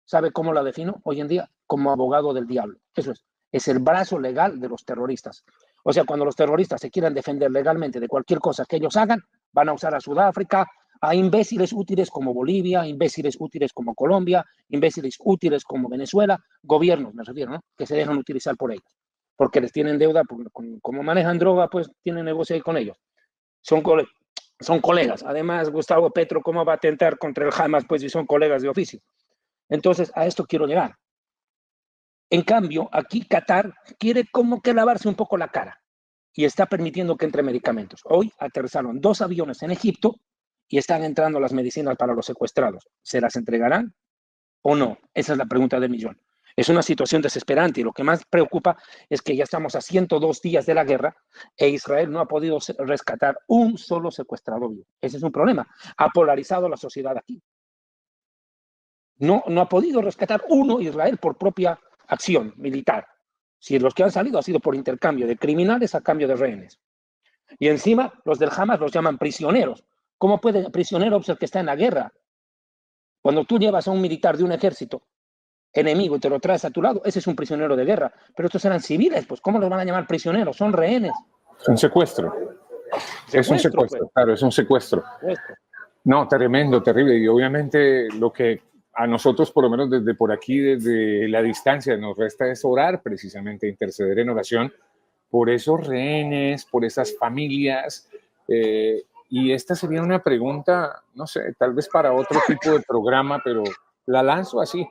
S2: ¿sabe cómo la defino hoy en día? Como abogado del diablo. Eso es el brazo legal de los terroristas. O sea, cuando los terroristas se quieran defender legalmente de cualquier cosa que ellos hagan, van a usar a Sudáfrica, a imbéciles útiles como Bolivia, imbéciles útiles como Colombia, imbéciles útiles como Venezuela, gobiernos, me refiero, ¿no? Que se dejan utilizar por ellos, porque les tienen deuda, como manejan droga, pues tienen negocio ahí con ellos. Son colegas. Además, Gustavo Petro, ¿cómo va a atentar contra el Hamas? Pues si son colegas de oficio. Entonces, a esto quiero llegar. En cambio, aquí Qatar quiere como que lavarse un poco la cara y está permitiendo que entre medicamentos. Hoy aterrizaron 2 aviones en Egipto y están entrando las medicinas para los secuestrados. ¿Se las entregarán o no? Esa es la pregunta del millón. Es una situación desesperante y lo que más preocupa es que ya estamos a 102 días de la guerra e Israel no ha podido rescatar un solo secuestrado vivo. Ese es un problema. Ha polarizado la sociedad aquí. No ha podido rescatar uno Israel por propia acción militar. Si los que han salido ha sido por intercambio de criminales a cambio de rehenes. Y encima los del Hamas los llaman prisioneros. ¿Cómo puede prisionero ser el que está en la guerra? Cuando tú llevas a un militar de un ejército enemigo y te lo traes a tu lado, ese es un prisionero de guerra. Pero estos eran civiles, pues ¿cómo los van a llamar prisioneros? Son rehenes.
S1: Es un secuestro. Es un secuestro, pues. Claro, es un secuestro. No, tremendo, terrible. Y obviamente lo que a nosotros, por lo menos desde por aquí, desde la distancia, nos resta es orar, precisamente, interceder en oración por esos rehenes, por esas familias. Y esta sería una pregunta, no sé, tal vez para otro tipo de programa, pero la lanzo así.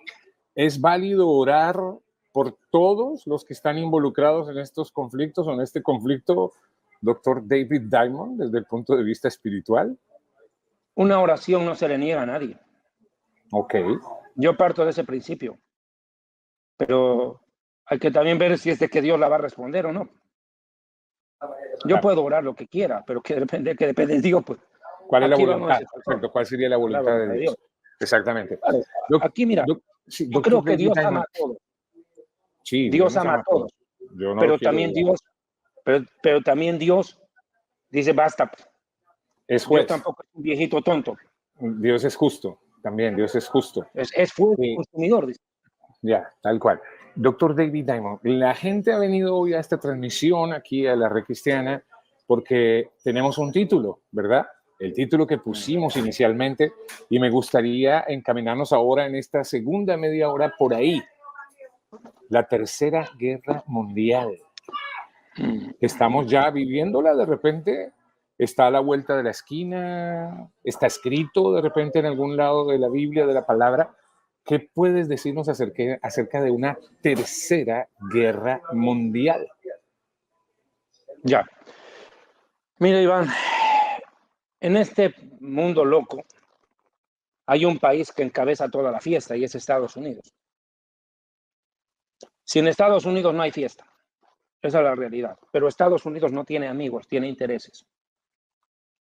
S1: ¿Es válido orar por todos los que están involucrados en estos conflictos o en este conflicto, doctor David Diamond, desde el punto de vista espiritual?
S2: Una oración no se le niega a nadie.
S1: Ok.
S2: Yo parto de ese principio. Pero hay que también ver si es de que Dios la va a responder o no. Yo puedo orar lo que quiera, pero que depende de Dios. Pues.
S1: ¿Cuál es la voluntad? Exacto, ¿cuál sería la voluntad de Dios? Exactamente.
S2: Claro. Aquí, mira, yo creo que Dios ama a todos.
S1: Sí,
S2: Dios ama a todos. Pero también Dios dice basta.
S1: Es
S2: Dios
S1: juez.
S2: tampoco es un viejito tonto.
S1: Dios es justo, también, Dios es justo.
S2: Es fuerte, consumidor, dice.
S1: Ya, tal cual. Doctor David Diamond, la gente ha venido hoy a esta transmisión aquí a la Red Cristiana porque tenemos un título, ¿verdad? El título que pusimos inicialmente, y me gustaría encaminarnos ahora en esta segunda media hora por ahí. La Tercera Guerra Mundial. Estamos ya viviéndola, de repente está a la vuelta de la esquina, está escrito de repente en algún lado de la Biblia, de la palabra. ¿Qué puedes decirnos acerca de una tercera guerra mundial?
S2: Ya. Mira, Iván, en este mundo loco hay un país que encabeza toda la fiesta y es Estados Unidos. Sin Estados Unidos no hay fiesta. Esa es la realidad. Pero Estados Unidos no tiene amigos, tiene intereses.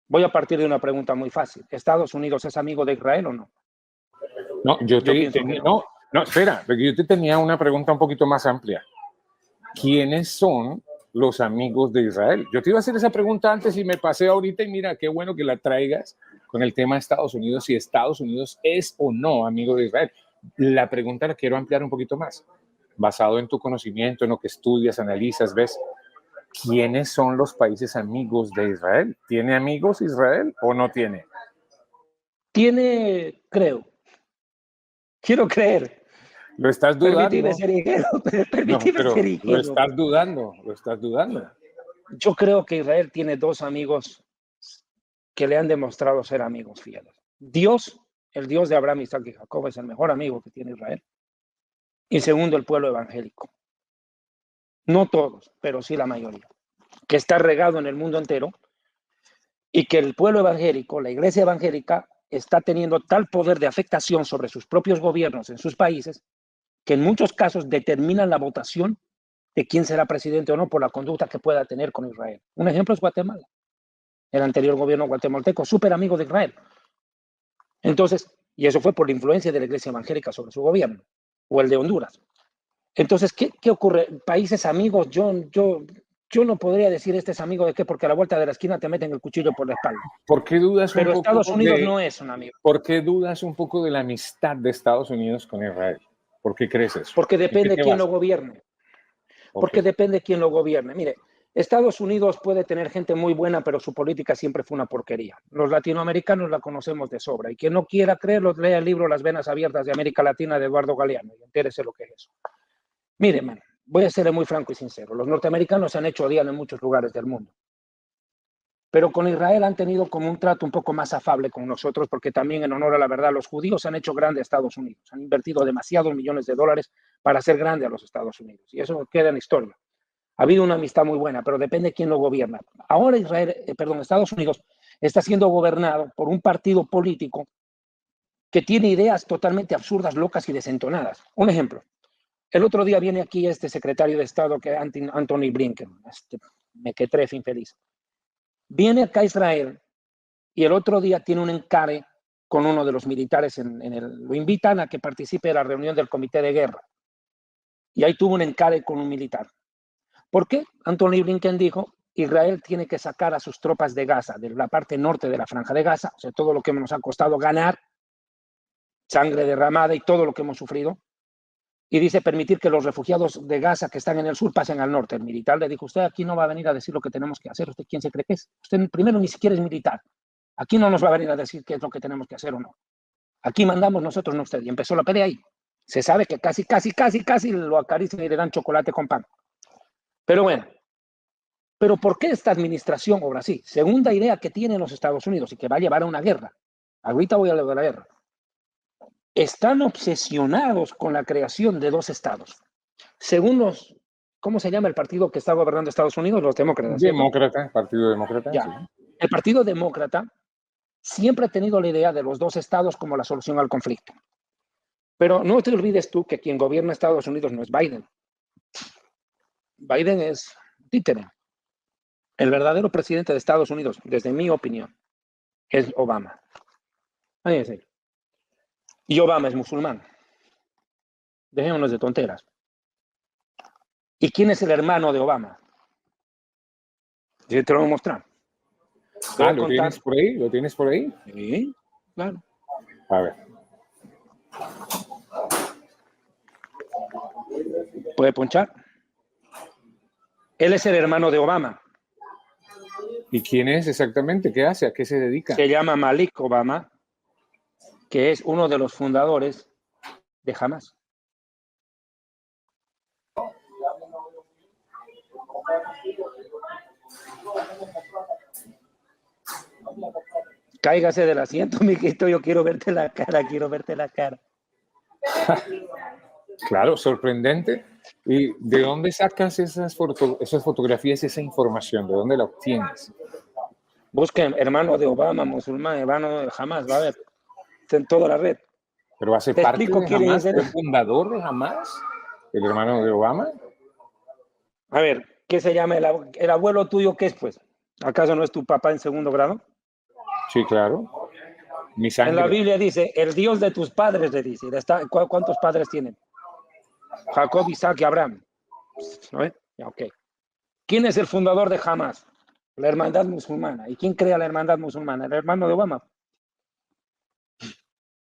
S2: Voy a partir de una pregunta muy fácil. ¿Estados Unidos es amigo de Israel o no?
S1: No, espera, porque yo te tenía una pregunta un poquito más amplia. ¿Quiénes son los amigos de Israel? Yo te iba a hacer esa pregunta antes y me pasé ahorita y mira, qué bueno que la traigas con el tema de Estados Unidos, si Estados Unidos es o no amigo de Israel. La pregunta la quiero ampliar un poquito más, basado en tu conocimiento, en lo que estudias, analizas, ves. ¿Quiénes son los países amigos de Israel? ¿Tiene amigos Israel o no tiene?
S2: Tiene, creo. Quiero creer.
S1: Lo estás dudando.
S2: Permíteme ser ingenuo.
S1: Lo estás dudando.
S2: Yo creo que Israel tiene dos amigos que le han demostrado ser amigos fieles. Dios, el Dios de Abraham, Isaac y Jacob, es el mejor amigo que tiene Israel. Y segundo, el pueblo evangélico. No todos, pero sí la mayoría, que está regado en el mundo entero y que el pueblo evangélico, la iglesia evangélica, está teniendo tal poder de afectación sobre sus propios gobiernos en sus países que en muchos casos determinan la votación de quién será presidente o no por la conducta que pueda tener con Israel. Un ejemplo es Guatemala. El anterior gobierno guatemalteco, súper amigo de Israel. Entonces, y eso fue por la influencia de la iglesia evangélica sobre su gobierno, o el de Honduras. Entonces, ¿qué ocurre? Países amigos, yo no podría decir este es amigo de qué, porque a la vuelta de la esquina te meten el cuchillo por la espalda.
S1: ¿Por qué dudas
S2: Pero Estados Unidos no es un amigo.
S1: ¿Por qué dudas un poco de la amistad de Estados Unidos con Israel? ¿Por qué crees eso?
S2: Porque depende quién lo gobierne. Porque depende quién lo gobierne. Mire, Estados Unidos puede tener gente muy buena, pero su política siempre fue una porquería. Los latinoamericanos la conocemos de sobra. Y quien no quiera creerlo, lea el libro Las venas abiertas de América Latina de Eduardo Galeano y entérese lo que es eso. Mire, man, voy a ser muy franco y sincero. Los norteamericanos se han hecho odiar en muchos lugares del mundo. Pero con Israel han tenido como un trato un poco más afable con nosotros, porque también, en honor a la verdad, los judíos han hecho grande a Estados Unidos. Han invertido demasiados millones de dólares para hacer grande a los Estados Unidos. Y eso queda en historia. Ha habido una amistad muy buena, pero depende de quién lo gobierna. Ahora Estados Unidos está siendo gobernado por un partido político que tiene ideas totalmente absurdas, locas y desentonadas. Un ejemplo. El otro día viene aquí este secretario de Estado, que es Anthony Blinken, mequetrefe infeliz. Viene acá a Israel y el otro día tiene un encare con uno de los militares. Lo invitan a que participe de la reunión del comité de guerra. Y ahí tuvo un encare con un militar. ¿Por qué? Anthony Blinken dijo, Israel tiene que sacar a sus tropas de Gaza, de la parte norte de la franja de Gaza, o sea, todo lo que nos ha costado ganar, sangre derramada y todo lo que hemos sufrido. Y dice permitir que los refugiados de Gaza que están en el sur pasen al norte. El militar le dijo, usted aquí no va a venir a decir lo que tenemos que hacer. ¿Usted quién se cree que es? Usted primero ni siquiera es militar. Aquí no nos va a venir a decir qué es lo que tenemos que hacer o no. Aquí mandamos nosotros, no usted. Y empezó la pelea ahí. Se sabe que casi lo acarician y le dan chocolate con pan. Pero bueno. Pero ¿por qué esta administración obra así? Segunda idea que tienen los Estados Unidos y que va a llevar a una guerra. Ahorita voy a hablar de la guerra. Están obsesionados con la creación de dos estados. Según los, ¿cómo se llama el partido que está gobernando Estados Unidos? Los demócratas.
S1: Demócrata, Partido Demócrata.
S2: Ya. Sí. El Partido Demócrata siempre ha tenido la idea de los dos estados como la solución al conflicto. Pero no te olvides tú que quien gobierna Estados Unidos no es Biden. Biden es títere. El verdadero presidente de Estados Unidos, desde mi opinión, es Obama. Ahí es él. Y Obama es musulmán. Dejémonos de tonteras. ¿Y quién es el hermano de Obama? Te lo voy a mostrar. Voy a
S1: ¿lo
S2: contar.
S1: tienes por ahí? ¿Lo tienes por ahí?
S2: Sí, claro.
S1: A ver.
S2: ¿Puede ponchar? Él es el hermano de Obama.
S1: ¿Y quién es exactamente? ¿Qué hace? ¿A qué se dedica?
S2: Se llama Malik Obama, que es uno de los fundadores de Hamas. Cáigase del asiento, mijito, yo quiero verte la cara, quiero verte la cara.
S1: Claro, sorprendente. ¿Y de dónde sacas esas fotografías, esa información? ¿De dónde la obtienes?
S2: Busquen hermano de Obama, musulmán, hermano de Hamas, va a ver. Está en toda la red.
S1: ¿Pero hace
S2: Te
S1: parte
S2: explico
S1: de
S2: quién es
S1: Hamas?
S2: él.
S1: ¿Fue fundador de Hamas? ¿El hermano de Obama?
S2: A ver, ¿qué se llama el abuelo tuyo? ¿Qué es, pues? ¿Acaso no es tu papá en segundo grado?
S1: Sí, claro. Mi
S2: En la
S1: sangre.
S2: Biblia dice, el Dios de tus padres, le dice. ¿Cuántos padres tienen? Jacob, Isaac y Abraham. ¿No es? Ya, ok. ¿Quién es el fundador de Hamas? La hermandad musulmana. ¿Y quién crea la hermandad musulmana? El hermano de Obama.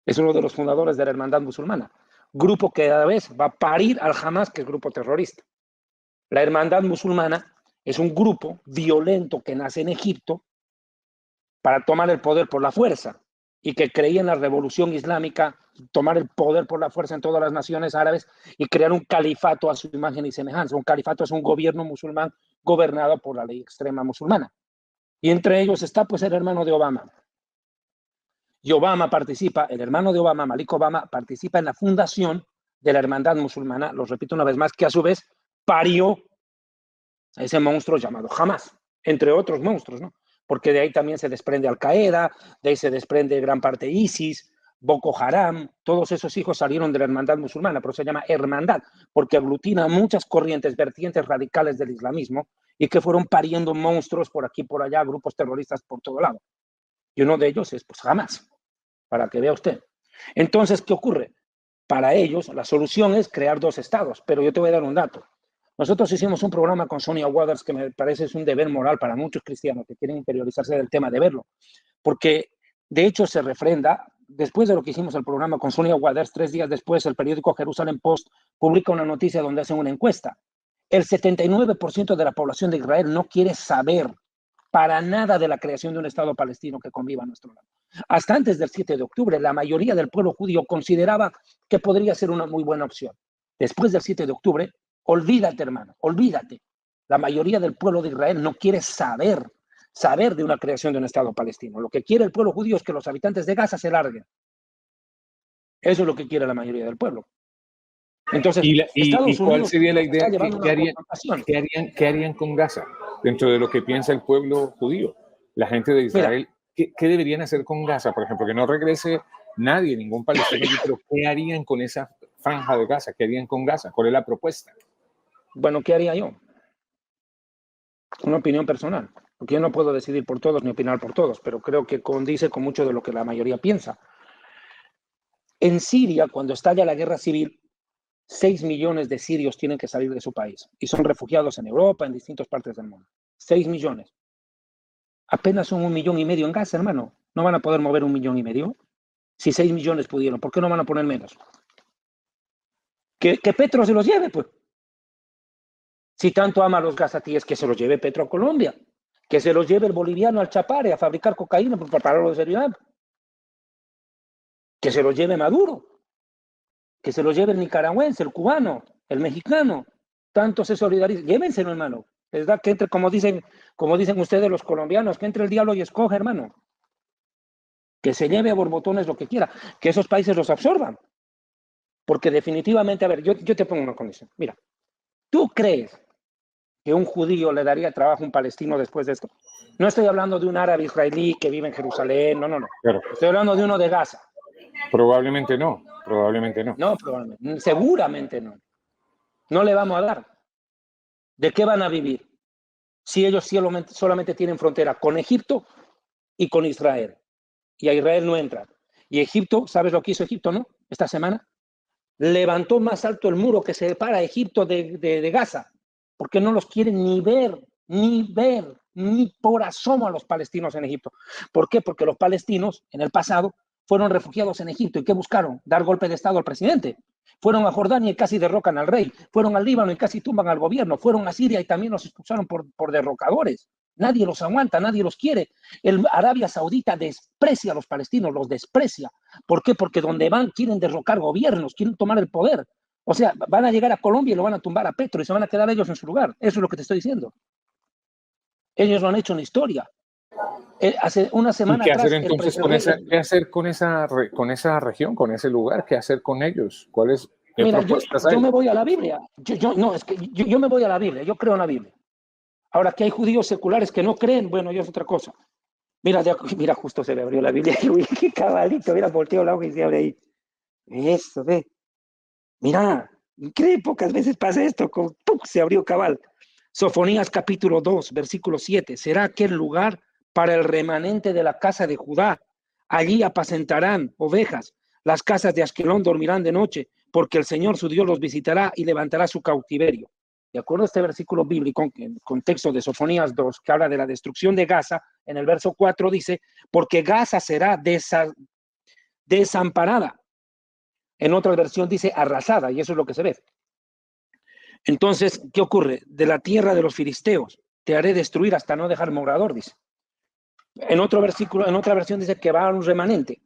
S2: Es uno de los fundadores de la hermandad musulmana. Grupo que a la vez va a parir al Hamas, que es grupo terrorista. La hermandad musulmana es un grupo violento que nace en Egipto para tomar el poder por la fuerza y que creía en la revolución islámica, tomar el poder por la fuerza en todas las naciones árabes y crear un califato a su imagen y semejanza. Un califato es un gobierno musulmán gobernado por la ley extrema musulmana. Y entre ellos está pues el hermano de Obama. Y Obama participa, el hermano de Obama, Malik Obama, participa en la fundación de la hermandad musulmana, lo repito una vez más, que a su vez parió a ese monstruo llamado Hamas, entre otros monstruos, ¿no? Porque de ahí también se desprende Al-Qaeda, de ahí se desprende gran parte ISIS, Boko Haram, todos esos hijos salieron de la hermandad musulmana, pero se llama hermandad, porque aglutina muchas corrientes, vertientes radicales del islamismo y que fueron pariendo monstruos por aquí, por allá, grupos terroristas por todo lado. Y uno de ellos es pues Hamas, para que vea usted. Entonces, ¿qué ocurre? Para ellos, la solución es crear dos estados, pero yo te voy a dar un dato. Nosotros hicimos un programa con Sonia Waters que me parece es un deber moral para muchos cristianos que quieren interiorizarse del tema de verlo, porque de hecho se refrenda, después de lo que hicimos el programa con Sonia Waters, 3 días después el periódico Jerusalem Post publica una noticia donde hacen una encuesta. El 79% de la población de Israel no quiere saber para nada de la creación de un Estado palestino que conviva a nuestro lado. Hasta antes del 7 de octubre, la mayoría del pueblo judío consideraba que podría ser una muy buena opción. Después del 7 de octubre, olvídate, hermano, olvídate. La mayoría del pueblo de Israel no quiere saber de una creación de un Estado palestino. Lo que quiere el pueblo judío es que los habitantes de Gaza se larguen. Eso es lo que quiere la mayoría del pueblo. Entonces,
S1: ¿Y
S2: Estados
S1: cuál
S2: Unidos
S1: sería la
S2: está
S1: idea?
S2: llevando una confrontación.
S1: ¿Qué harían con Gaza dentro de lo que piensa el pueblo judío? La gente de Israel, ¿qué deberían hacer con Gaza? Por ejemplo, que no regrese nadie, ningún palestino, pero ¿qué harían con esa franja de Gaza? ¿Qué harían con Gaza? ¿Cuál es la propuesta?
S2: Bueno, ¿qué haría yo? Una opinión personal, porque yo no puedo decidir por todos ni opinar por todos, pero creo que condice con mucho de lo que la mayoría piensa. En Siria, cuando estalla la guerra civil, 6 millones de sirios tienen que salir de su país y son refugiados en Europa, en distintas partes del mundo. 6 millones. Apenas son 1,5 millones en Gaza, hermano. ¿No van a poder mover 1,5 millones? Si 6 millones pudieron, ¿por qué no van a poner menos? Que Petro se los lleve, pues. Si tanto ama a los gazatíes, que se los lleve Petro a Colombia. Que se los lleve el boliviano al Chapare a fabricar cocaína para prepararlo de seriedad. Que se los lleve Maduro. Que se los lleve el nicaragüense, el cubano, el mexicano. Tanto se solidarizan. Llévenselo, hermano. Es verdad que entre, como dicen ustedes los colombianos, que entre el diablo y escoja, hermano. Que se lleve a borbotones lo que quiera. Que esos países los absorban. Porque definitivamente, a ver, yo te pongo una condición. Mira, ¿tú crees que un judío le daría trabajo a un palestino después de esto? No estoy hablando de un árabe israelí que vive en Jerusalén, no.
S1: Claro.
S2: Estoy hablando de uno de Gaza.
S1: Probablemente no, probablemente no.
S2: No, probablemente, seguramente no. No le vamos a dar. ¿De qué van a vivir? Si ellos solamente tienen frontera con Egipto y con Israel. Y a Israel no entra. Y Egipto, ¿sabes lo que hizo Egipto, no? Esta semana levantó más alto el muro que separa a Egipto de Gaza, porque no los quieren ni ver, ni ver. ni por asomo a los palestinos en Egipto. ¿Por qué? Porque los palestinos en el pasado fueron refugiados en Egipto. ¿Y qué buscaron? Dar golpe de Estado al presidente. Fueron a Jordania y casi derrocan al rey. Fueron al Líbano y casi tumban al gobierno. Fueron a Siria y también los expulsaron por derrocadores. Nadie los aguanta, nadie los quiere. Arabia Saudita desprecia a los palestinos, los desprecia. ¿Por qué? Porque donde van quieren derrocar gobiernos, quieren tomar el poder. O sea, van a llegar a Colombia y lo van a tumbar a Petro y se van a quedar ellos en su lugar. Eso es lo que te estoy diciendo. Ellos lo han hecho en la historia. Hace una semana
S1: ¿Y qué
S2: atrás,
S1: hacer entonces qué hacer con esa región, con ese lugar? ¿Qué hacer con ellos? ¿Qué
S2: mira,
S1: propuestas hay?
S2: yo me voy a la Biblia. No, es que yo me voy a la Biblia. Yo creo en la Biblia. Ahora, que hay judíos seculares que no creen, bueno, ya es otra cosa. Mira, justo se le abrió la Biblia. Uy, qué cabalito, mira, volteo el agua y se abre ahí. Eso, ve. Mira, increíble, pocas veces pasa esto, ¡pum! Se abrió cabal. Sofonías capítulo 2, versículo 7. Será aquel lugar para el remanente de la casa de Judá. Allí apacentarán ovejas. Las casas de Askelón dormirán de noche, porque el Señor su Dios los visitará y levantará su cautiverio. De acuerdo a este versículo bíblico, en el contexto de Sofonías 2, que habla de la destrucción de Gaza, en el verso 4 dice, porque Gaza será desamparada. En otra versión dice arrasada, y eso es lo que se ve. Entonces, ¿qué ocurre? De la tierra de los filisteos te haré destruir hasta no dejar morador, dice. En otro versículo, en otra versión dice que va a haber un remanente.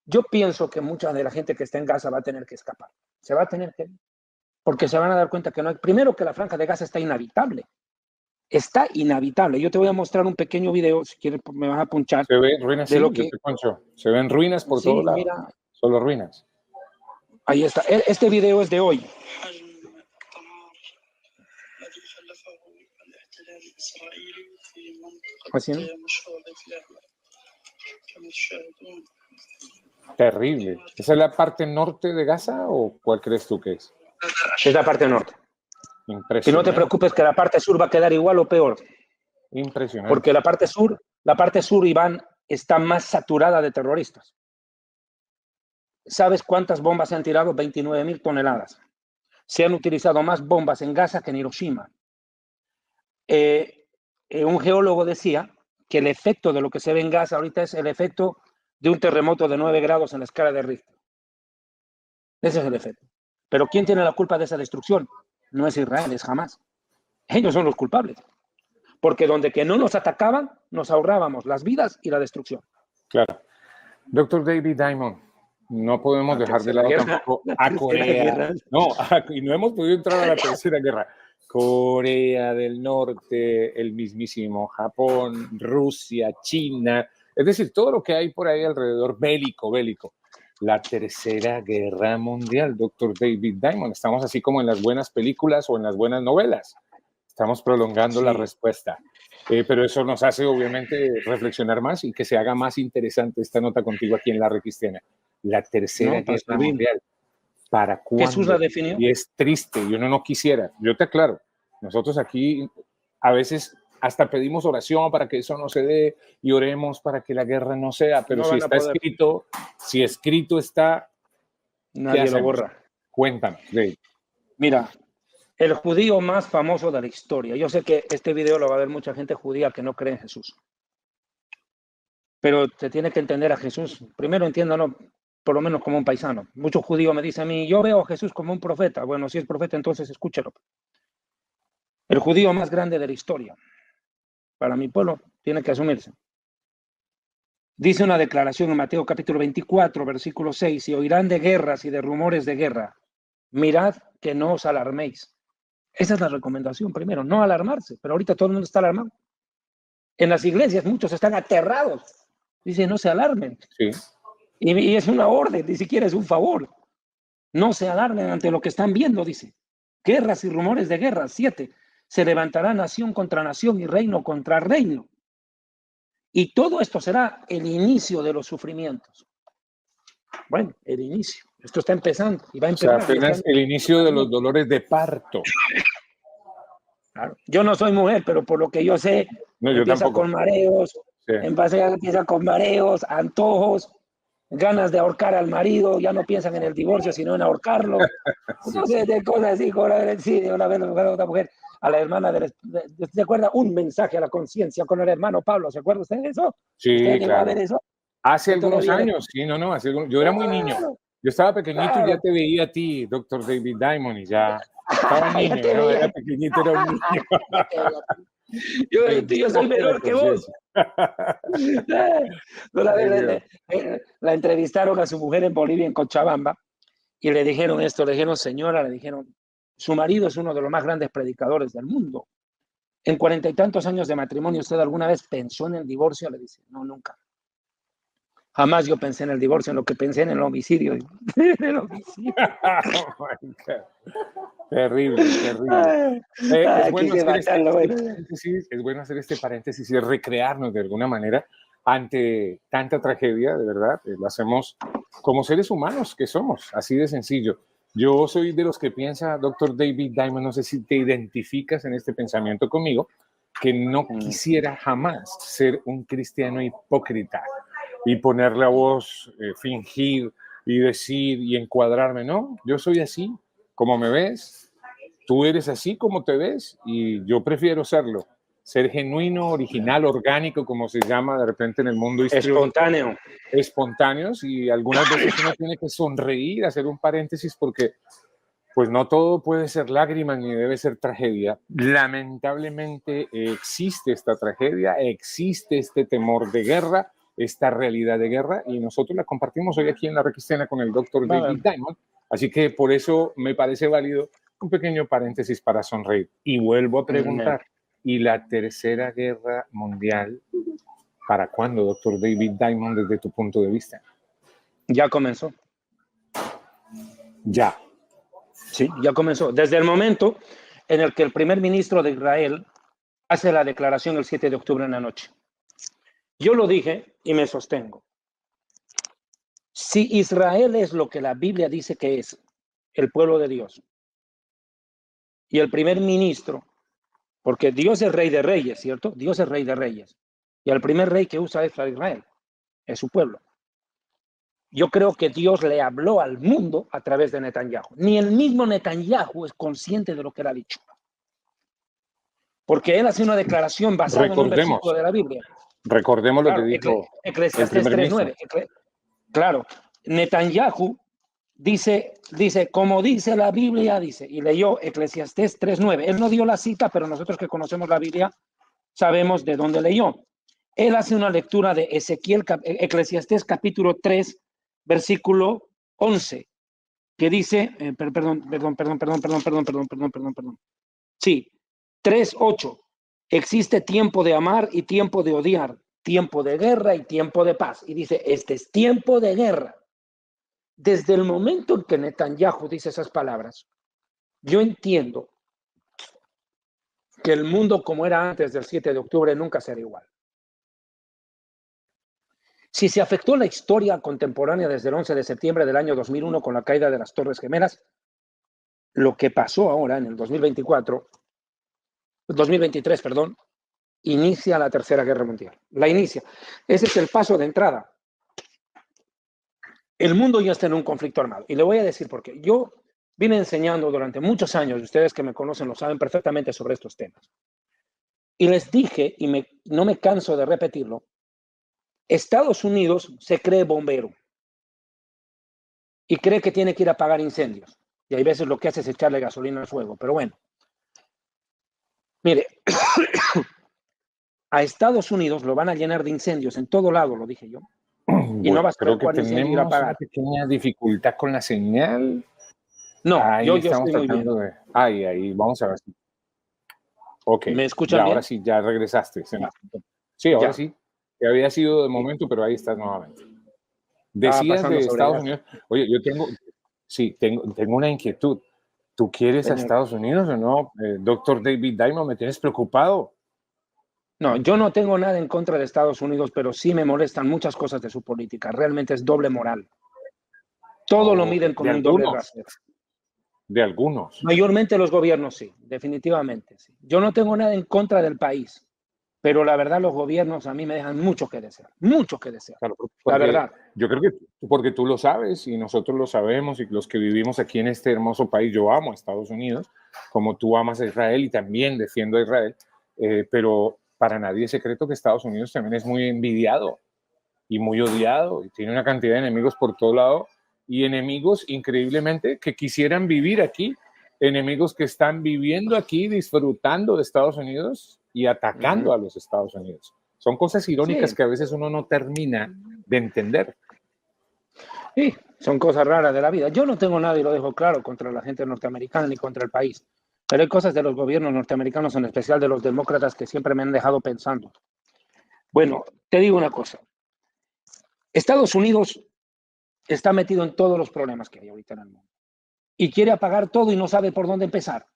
S2: Yo pienso que mucha de la gente que está en Gaza va a tener que escapar. Se va a tener que, porque se van a dar cuenta que no hay, primero que la franja de Gaza está inhabitable. Está inhabitable. Yo te voy a mostrar un pequeño video, si quieres me vas a punchar.
S1: Se ven ruinas,
S2: de
S1: sí,
S2: lo que,
S1: se ven ruinas por todos lados.
S2: Mira,
S1: solo ruinas.
S2: Ahí está. Este video es de hoy. ¿Así, no?
S1: Terrible. ¿Esa es la parte norte de Gaza o cuál crees tú que es?
S2: Es la parte norte.
S1: Impresionante.
S2: Y no te preocupes que la parte sur va a quedar igual o peor.
S1: Impresionante.
S2: Porque la parte sur, Iván, está más saturada de terroristas. ¿Sabes cuántas bombas se han tirado? 29.000 toneladas. Se han utilizado más bombas en Gaza que en Hiroshima. Un geólogo decía que el efecto de lo que se ve en Gaza ahorita es el efecto de un terremoto de 9 grados en la escala de Richter. Ese es el efecto. Pero ¿quién tiene la culpa de esa destrucción? No es Israel, es Hamás. Ellos son los culpables. Porque donde que no nos atacaban, nos ahorrábamos las vidas y la destrucción.
S1: Claro. Doctor David Diamond, no podemos dejar de lado tampoco a Corea. No, y no hemos podido entrar a la tercera guerra. Corea del Norte, el mismísimo Japón, Rusia, China, es decir, todo lo que hay por ahí alrededor bélico. La tercera guerra mundial, Doctor David Diamond. Estamos así como en las buenas películas o en las buenas novelas. Estamos prolongando la respuesta. Pero eso nos hace, obviamente, reflexionar más y que se haga más interesante esta nota contigo aquí en La Red Cristiana. La tercera guerra mundial. ¿Para cuándo?
S2: Jesús la definió.
S1: Y es triste, yo no quisiera. Yo te aclaro, nosotros aquí a veces hasta pedimos oración para que eso no se dé y oremos para que la guerra no sea, pero no si está escrito, si escrito está,
S2: nadie lo borra.
S1: Cuéntanos, David.
S2: Mira, el judío más famoso de la historia. Yo sé que este video lo va a ver mucha gente judía que no cree en Jesús. Pero se tiene que entender a Jesús. Primero entiéndalo, por lo menos como un paisano. Muchos judíos me dicen a mí, yo veo a Jesús como un profeta. Bueno, si es profeta, entonces escúchalo. El judío más grande de la historia, para mi pueblo, tiene que asumirse. Dice una declaración en Mateo capítulo 24, versículo 6, y oirán de guerras y de rumores de guerra. Mirad que no os alarméis. Esa es la recomendación primero, no alarmarse, pero ahorita todo el mundo está alarmado. En las iglesias muchos están aterrados. Dice, no se alarmen.
S1: Sí.
S2: Y es una orden, ni siquiera es un favor. No se alarmen ante lo que están viendo, dice. Guerras y rumores de guerra. 7. Se levantará nación contra nación y reino contra reino. Y todo esto será el inicio de los sufrimientos. Bueno, el inicio. Esto está empezando y va a empezar.
S1: O sea, apenas el inicio de los dolores de parto.
S2: Claro. Yo no soy mujer, pero por lo que yo sé,
S1: no, yo
S2: empieza
S1: tampoco.
S2: Con mareos,
S1: sí.
S2: empieza con mareos, antojos, ganas de ahorcar al marido, ya no piensan en el divorcio, sino en ahorcarlo. Entonces, de cosas así, como una vez otra mujer, a la hermana ¿se acuerda? Un mensaje a la conciencia con el hermano Pablo, ¿se acuerda usted de eso? ¿Usted
S1: Sí,
S2: llegó a ver
S1: claro.
S2: eso?
S1: Hace
S2: Que
S1: algunos
S2: todavía
S1: años, sí, no, yo era muy niño.
S2: claro,
S1: Yo estaba pequeñito y ya
S2: claro.
S1: te veía a ti, doctor David Diamond, y ya estaba
S2: Ya
S1: niño,
S2: te
S1: ¿no? Era
S2: veía.
S1: pequeñito, era un niño.
S2: Ya te veía. Yo soy
S1: Mensaje de la
S2: menor que vos.
S1: conciencia.
S2: Una
S1: Ay,
S2: vez
S1: Dios.
S2: la entrevistaron a su mujer en Bolivia, en Cochabamba, y le dijeron esto, le dijeron, señora, le dijeron, su marido es uno de los más grandes predicadores del mundo. En 40 y tantos años de matrimonio, ¿usted alguna vez pensó en el divorcio? Le dice, no, nunca. Jamás yo pensé en el divorcio, en lo que pensé en el homicidio. En el homicidio.
S1: Oh my God. Terrible, terrible.
S2: Ay,
S1: Es bueno
S2: quise
S1: hacer
S2: matarlo.
S1: este
S2: Bueno.
S1: paréntesis, es bueno hacer este paréntesis y recrearnos de alguna manera ante tanta tragedia, de verdad. Lo hacemos como seres humanos que somos, así de sencillo. Yo soy de los que piensa, doctor David Diamond, no sé si te identificas en este pensamiento conmigo, que no quisiera jamás ser un cristiano hipócrita y poner la voz, fingir y decir y encuadrarme. No, yo soy así, como me ves, tú eres así como te ves y yo prefiero serlo. Ser genuino, original, orgánico, como se llama de repente en el mundo histriónico,
S2: Espontáneo.
S1: espontáneos, y algunas veces uno tiene que sonreír, hacer un paréntesis, porque pues no todo puede ser lágrimas ni debe ser tragedia. Lamentablemente existe esta tragedia, existe este temor de guerra, esta realidad de guerra, y nosotros la compartimos hoy aquí en La Red Cristiana con el doctor David Diamond. Así que por eso me parece válido un pequeño paréntesis para sonreír. Y vuelvo a preguntar, ¿y la tercera guerra mundial para cuándo, doctor David Diamond, desde tu punto de vista?
S2: Ya comenzó.
S1: Ya.
S2: Sí, ya comenzó. Desde el momento en el que el primer ministro de Israel hace la declaración el 7 de octubre en la noche. Yo lo dije y me sostengo. Si Israel es lo que la Biblia dice que es, el pueblo de Dios, y el primer ministro, porque Dios es rey de reyes, ¿cierto? Dios es rey de reyes. Y el primer rey que usa es a Israel, es su pueblo. Yo creo que Dios le habló al mundo a través de Netanyahu. Ni el mismo Netanyahu es consciente de lo que él ha dicho. Porque él hace una declaración basada en un versículo de la Biblia.
S1: Recordemos lo que
S2: Claro,
S1: dijo el
S2: Eclesiastés
S1: primer ministro.
S2: 3:9. Claro, Netanyahu dice, como dice la Biblia, dice, y leyó Eclesiastés 3:9. Él no dio la cita, pero nosotros que conocemos la Biblia sabemos de dónde leyó. Él hace una lectura de Eclesiastés capítulo 3, versículo 11, que dice, perdón. Sí, 3:8. Existe tiempo de amar y tiempo de odiar, tiempo de guerra y tiempo de paz. Y dice, este es tiempo de guerra. Desde el momento en que Netanyahu dice esas palabras, yo entiendo que el mundo como era antes del 7 de octubre nunca será igual. Si se afectó la historia contemporánea desde el 11 de septiembre del año 2001 con la caída de las Torres Gemelas, lo que pasó ahora en el 2023, inicia la Tercera Guerra Mundial. La inicia. Ese es el paso de entrada. El mundo ya está en un conflicto armado. Y le voy a decir por qué. Yo vine enseñando durante muchos años, ustedes que me conocen lo saben perfectamente sobre estos temas. Y les dije, y no me canso de repetirlo, Estados Unidos se cree bombero y cree que tiene que ir a apagar incendios. Y hay veces lo que hace es echarle gasolina al fuego. Pero bueno, mire, a Estados Unidos lo van a llenar de incendios en todo lado, lo dije yo. Y no va
S1: Bueno,
S2: a saber
S1: creo que
S2: cuál incendio ir a
S1: tenemos una
S2: apagar.
S1: pequeña dificultad con la señal.
S2: No,
S1: Ahí
S2: yo
S1: estamos
S2: estoy muy bien.
S1: tratando de... Ahí, vamos a ver. Ok,
S2: ¿Me escuchan
S1: ya, ahora
S2: bien?
S1: sí, ya regresaste.
S2: Ya.
S1: Sí, ahora
S2: Ya.
S1: sí. Que había sido de momento, pero ahí estás nuevamente.
S2: Estaba
S1: Decías
S2: pasando
S1: de
S2: sobre
S1: Estados
S2: gas.
S1: Unidos. Oye, tengo una inquietud. ¿Tú quieres a Estados Unidos o no? Doctor David Diamond, me tienes preocupado.
S2: No, yo no tengo nada en contra de Estados Unidos, pero sí me molestan muchas cosas de su política. Realmente es doble moral. Todo lo
S1: Ok,
S2: miden con
S1: de
S2: un doble
S1: algunos,
S2: rasero.
S1: de algunos.
S2: Mayormente los gobiernos sí, definitivamente sí. Yo no tengo nada en contra del país, Pero la verdad, los gobiernos a mí me dejan mucho que desear, mucho que desear.
S1: Claro,
S2: La
S1: porque
S2: verdad.
S1: yo creo que porque tú lo sabes y nosotros lo sabemos y los que vivimos aquí en este hermoso país, yo amo a Estados Unidos, como tú amas a Israel y también defiendo a Israel, pero para nadie es secreto que Estados Unidos también es muy envidiado y muy odiado y tiene una cantidad de enemigos por todo lado y enemigos increíblemente que quisieran vivir aquí, enemigos que están viviendo aquí, disfrutando de Estados Unidos y atacando a los Estados Unidos. Son cosas irónicas
S2: Sí,
S1: que a veces uno no termina de entender.
S2: sí, son cosas raras de la vida. Yo no tengo nada, y lo dejo claro, contra la gente norteamericana ni contra el país. Pero hay cosas de los gobiernos norteamericanos, en especial de los demócratas, que siempre me han dejado pensando. Bueno, te digo una cosa. Estados Unidos está metido en todos los problemas que hay ahorita en el mundo. Y quiere apagar todo y no sabe por dónde empezar.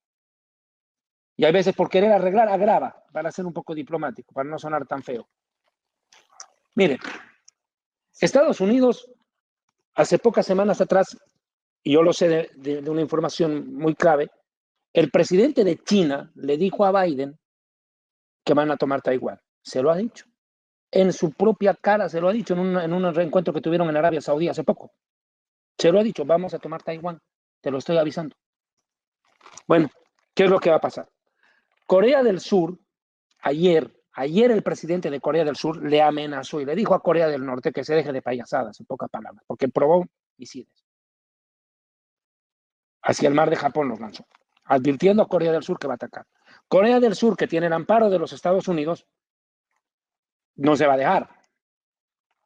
S2: Y hay veces por querer arreglar, agrava, para ser un poco diplomático, para no sonar tan feo. Mire, Estados Unidos, hace pocas semanas atrás, y yo lo sé de una información muy clave, el presidente de China le dijo a Biden que van a tomar Taiwán. Se lo ha dicho. En su propia cara se lo ha dicho en un reencuentro que tuvieron en Arabia Saudí hace poco. Se lo ha dicho, vamos a tomar Taiwán. Te lo estoy avisando. Bueno, ¿qué es lo que va a pasar? Corea del Sur, ayer el presidente de Corea del Sur le amenazó y le dijo a Corea del Norte que se deje de payasadas, en pocas palabras, porque probó misiles. Hacia el mar de Japón los lanzó, advirtiendo a Corea del Sur que va a atacar. Corea del Sur, que tiene el amparo de los Estados Unidos, no se va a dejar.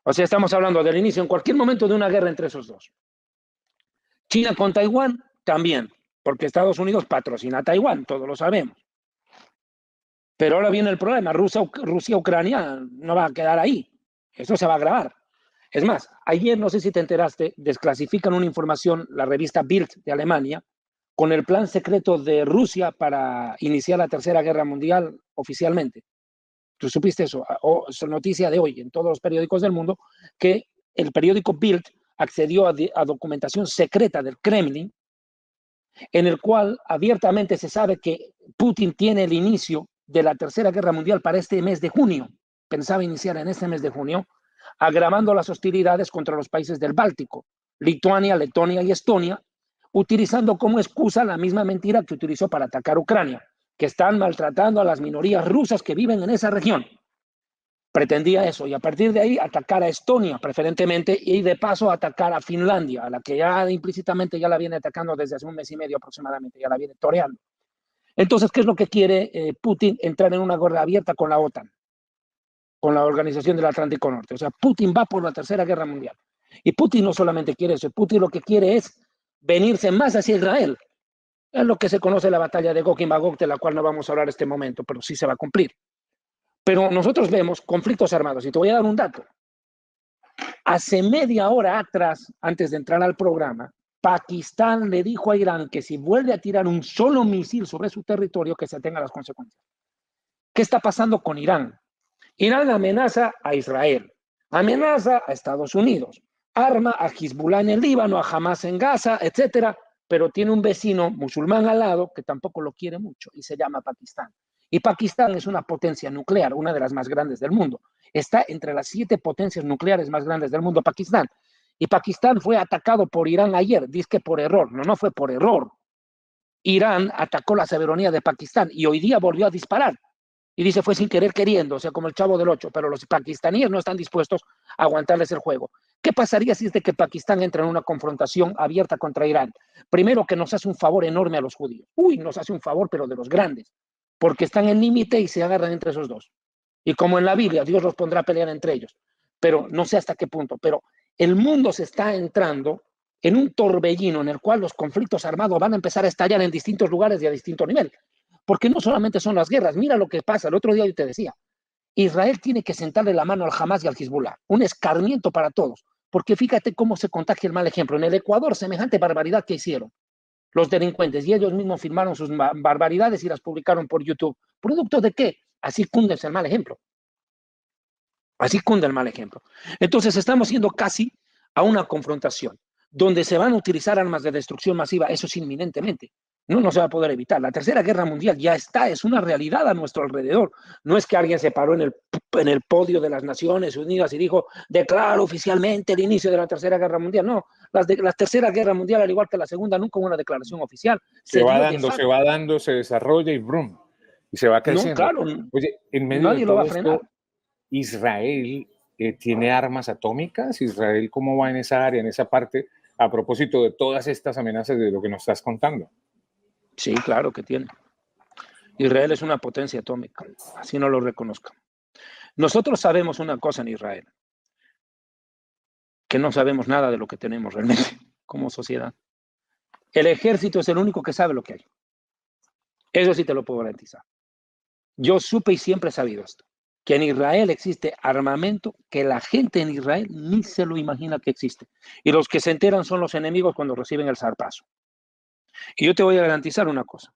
S2: O sea, estamos hablando del inicio en cualquier momento de una guerra entre esos dos. China con Taiwán también, porque Estados Unidos patrocina a Taiwán, todos lo sabemos. Pero ahora viene el problema, Rusia-Ucrania no va a quedar ahí, eso se va a agravar. Es más, ayer, no sé si te enteraste, desclasifican una información, la revista Bild de Alemania, con el plan secreto de Rusia para iniciar la Tercera Guerra Mundial oficialmente. ¿Tú supiste eso? O es noticia de hoy en todos los periódicos del mundo, que el periódico Bild accedió a documentación secreta del Kremlin, en el cual abiertamente se sabe que Putin tiene el inicio de la Tercera Guerra Mundial para este mes de junio. Pensaba iniciar en este mes de junio, agravando las hostilidades contra los países del Báltico, Lituania, Letonia y Estonia, utilizando como excusa la misma mentira que utilizó para atacar Ucrania, que están maltratando a las minorías rusas que viven en esa región. Pretendía eso y a partir de ahí atacar a Estonia preferentemente y de paso atacar a Finlandia, a la que ya implícitamente ya la viene atacando desde hace un mes y medio aproximadamente, ya la viene toreando. Entonces, ¿qué es lo que quiere Putin? Entrar en una guerra abierta con la OTAN, con la Organización del Atlántico Norte. O sea, Putin va por la Tercera Guerra Mundial. Y Putin no solamente quiere eso, Putin lo que quiere es venirse más hacia Israel. Es lo que se conoce la batalla de Gog y Magog, de la cual no vamos a hablar en este momento, pero sí se va a cumplir. Pero nosotros vemos conflictos armados, y te voy a dar un dato. Hace media hora atrás, antes de entrar al programa, Pakistán le dijo a Irán que si vuelve a tirar un solo misil sobre su territorio, que se tengan las consecuencias. ¿Qué está pasando con Irán? Irán amenaza a Israel, amenaza a Estados Unidos, arma a Hezbollah en el Líbano, a Hamas en Gaza, etcétera, pero tiene un vecino musulmán al lado que tampoco lo quiere mucho y se llama Pakistán. Y Pakistán es una potencia nuclear, una de las más grandes del mundo. Está entre las 7 potencias nucleares más grandes del mundo, Pakistán. Y Pakistán fue atacado por Irán ayer, dice que por error. No fue por error. Irán atacó la soberanía de Pakistán y hoy día volvió a disparar. Y dice, fue sin querer queriendo, o sea, como el Chavo del Ocho, pero los pakistaníes no están dispuestos a aguantarles el juego. ¿Qué pasaría si es de que Pakistán entra en una confrontación abierta contra Irán? Primero, que nos hace un favor enorme a los judíos. Uy, nos hace un favor, pero de los grandes, porque están en límite y se agarran entre esos dos. Y como en la Biblia, Dios los pondrá a pelear entre ellos. Pero no sé hasta qué punto, pero el mundo se está entrando en un torbellino en el cual los conflictos armados van a empezar a estallar en distintos lugares y a distinto nivel. Porque no solamente son las guerras, mira lo que pasa. El otro día yo te decía, Israel tiene que sentarle la mano al Hamas y al Hezbollah, un escarmiento para todos, porque fíjate cómo se contagia el mal ejemplo. En el Ecuador, semejante barbaridad que hicieron los delincuentes y ellos mismos filmaron sus barbaridades y las publicaron por YouTube. ¿Producto de qué? Así cunde el mal ejemplo. Así cunde el mal ejemplo. Entonces estamos yendo casi a una confrontación donde se van a utilizar armas de destrucción masiva, eso es inminentemente. No se va a poder evitar. La Tercera Guerra Mundial ya está, es una realidad a nuestro alrededor. No es que alguien se paró en el podio de las Naciones Unidas y dijo, declaro oficialmente el inicio de la Tercera Guerra Mundial. No, la Tercera Guerra Mundial, al igual que la Segunda, nunca hubo una declaración oficial.
S1: Se
S2: Se
S1: va
S2: dio de
S1: dando, se
S2: facto.
S1: va dando, se desarrolla y brum, y se va
S2: No,
S1: creciendo.
S2: claro,
S1: Oye, en medio de
S2: nadie lo va
S1: todo
S2: a frenar.
S1: esto, Israel tiene armas atómicas. Israel, ¿cómo va en esa área, en esa parte, a propósito de todas estas amenazas de lo que nos estás contando?
S2: Sí, claro que tiene. Israel es una potencia atómica, así no lo reconozcan. Nosotros sabemos una cosa en Israel, que no sabemos nada de lo que tenemos realmente como sociedad. El ejército es el único que sabe lo que hay. Eso sí te lo puedo garantizar. Yo supe y siempre he sabido esto, que en Israel existe armamento que la gente en Israel ni se lo imagina que existe. Y los que se enteran son los enemigos cuando reciben el zarpazo. Y yo te voy a garantizar una cosa.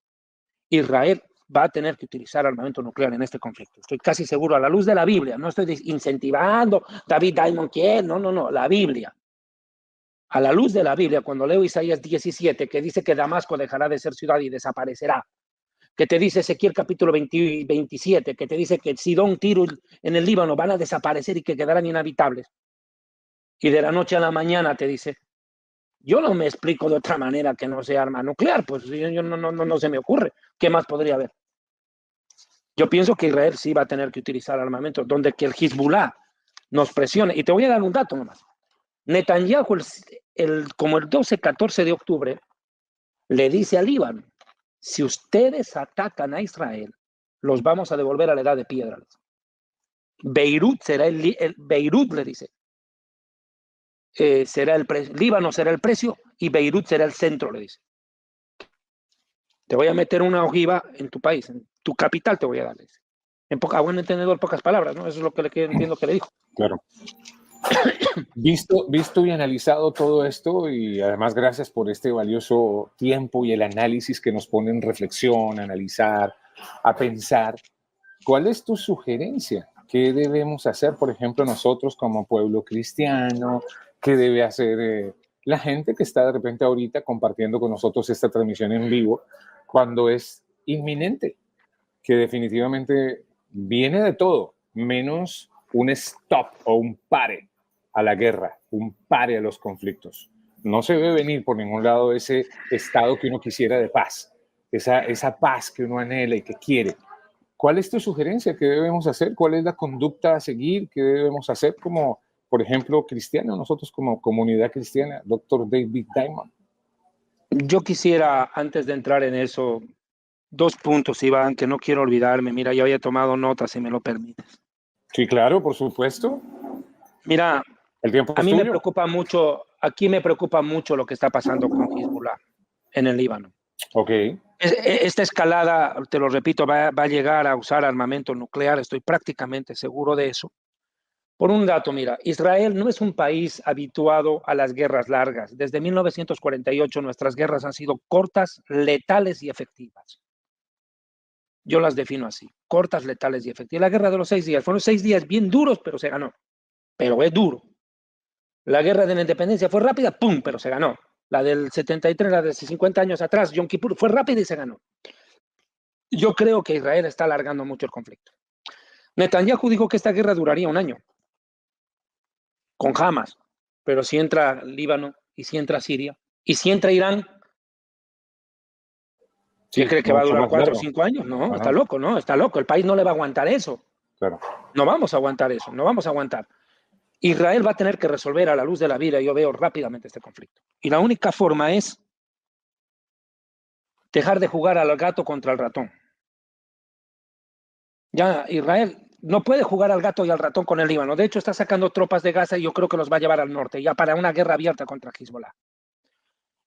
S2: Israel va a tener que utilizar armamento nuclear en este conflicto. Estoy casi seguro, a la luz de la Biblia. No estoy incentivando David Diamond quién, no, la Biblia. A la luz de la Biblia, cuando leo Isaías 17, que dice que Damasco dejará de ser ciudad y desaparecerá, que te dice Ezequiel capítulo 27, que te dice que Sidón, Tiro en el Líbano van a desaparecer y que quedarán inhabitables. Y de la noche a la mañana te dice, yo no me explico de otra manera que no sea arma nuclear, pues yo no se me ocurre. ¿Qué más podría haber? Yo pienso que Israel sí va a tener que utilizar armamento, donde que el Hezbollah nos presione. Y te voy a dar un dato nomás. Netanyahu, como el 12-14 de octubre, le dice al Líbano, si ustedes atacan a Israel, los vamos a devolver a la edad de piedra. Beirut será Beirut, le dice, será el precio, Líbano será el precio y Beirut será el centro, le dice. Te voy a meter una ojiva en tu país, en tu capital te voy a dar. En buen entendedor, pocas palabras, ¿no? Eso es lo que entiendo que le dijo.
S1: Claro. Visto y analizado todo esto, y además gracias por este valioso tiempo y el análisis que nos pone en reflexión, a analizar, a pensar, ¿cuál es tu sugerencia? ¿Qué debemos hacer, por ejemplo, nosotros como pueblo cristiano? ¿Qué debe hacer la gente que está de repente ahorita compartiendo con nosotros esta transmisión en vivo cuando es inminente? Que definitivamente viene de todo, menos un stop o un pare a la guerra, un pare a los conflictos. No se ve venir por ningún lado ese estado que uno quisiera de paz, esa paz que uno anhela y que quiere. ¿Cuál es tu sugerencia? ¿Qué debemos hacer? ¿Cuál es la conducta a seguir? ¿Qué debemos hacer como, por ejemplo, cristianos, nosotros como comunidad cristiana, doctor David Diamond?
S2: Yo quisiera, antes de entrar en eso, 2 puntos, Iván, que no quiero olvidarme. Mira, yo había tomado nota, si me lo permites.
S1: Sí, claro, por supuesto.
S2: Mira,
S1: El tiempo
S2: a
S1: es
S2: mí me
S1: tuyo.
S2: preocupa mucho, aquí me preocupa mucho lo que está pasando con Hezbollah en el Líbano.
S1: Ok.
S2: Esta escalada, te lo repito, va a llegar a usar armamento nuclear, estoy prácticamente seguro de eso. Por un dato, mira, Israel no es un país habituado a las guerras largas. Desde 1948 nuestras guerras han sido cortas, letales y efectivas. Yo las defino así, cortas, letales y efectivas. La guerra de los 6 días, fueron 6 días bien duros, pero se ganó. Pero es duro. La guerra de la independencia fue rápida, ¡pum!, pero se ganó. La del 73, la de 50 años atrás, Yom Kippur, fue rápida y se ganó. Yo creo que Israel está alargando mucho el conflicto. Netanyahu dijo que esta guerra duraría un año, con Hamas, pero si entra Líbano, y si entra Siria, y si entra Irán, ¿qué
S1: Sí,
S2: cree que va a
S1: mucho
S2: durar
S1: más
S2: 4 o
S1: largo.
S2: 5 años? No, está
S1: Ajá,
S2: loco, no, está loco. El país no le va a aguantar eso.
S1: claro.
S2: No vamos a aguantar eso, no vamos a aguantar. Israel va a tener que resolver a la luz de la vida, yo veo rápidamente este conflicto. Y la única forma es dejar de jugar al gato contra el ratón. Ya Israel no puede jugar al gato y al ratón con el Líbano. De hecho, está sacando tropas de Gaza y yo creo que los va a llevar al norte, ya para una guerra abierta contra Hezbollah.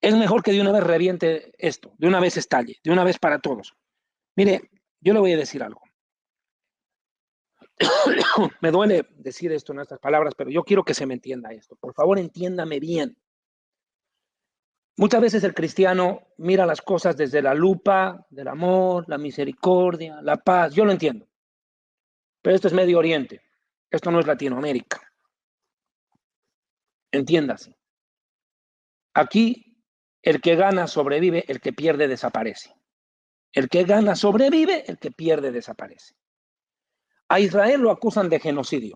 S2: Es mejor que de una vez reviente esto, de una vez estalle, de una vez para todos. Mire, yo le voy a decir algo. Me duele decir esto en estas palabras, pero yo quiero que se me entienda esto. Por favor, entiéndame bien. Muchas veces el cristiano mira las cosas desde la lupa del amor, la misericordia, la paz. Yo lo entiendo. Pero esto es Medio Oriente. Esto no es Latinoamérica. Entiéndase. Aquí El que gana sobrevive, el que pierde desaparece. El que gana sobrevive, el que pierde desaparece. A Israel lo acusan de genocidio.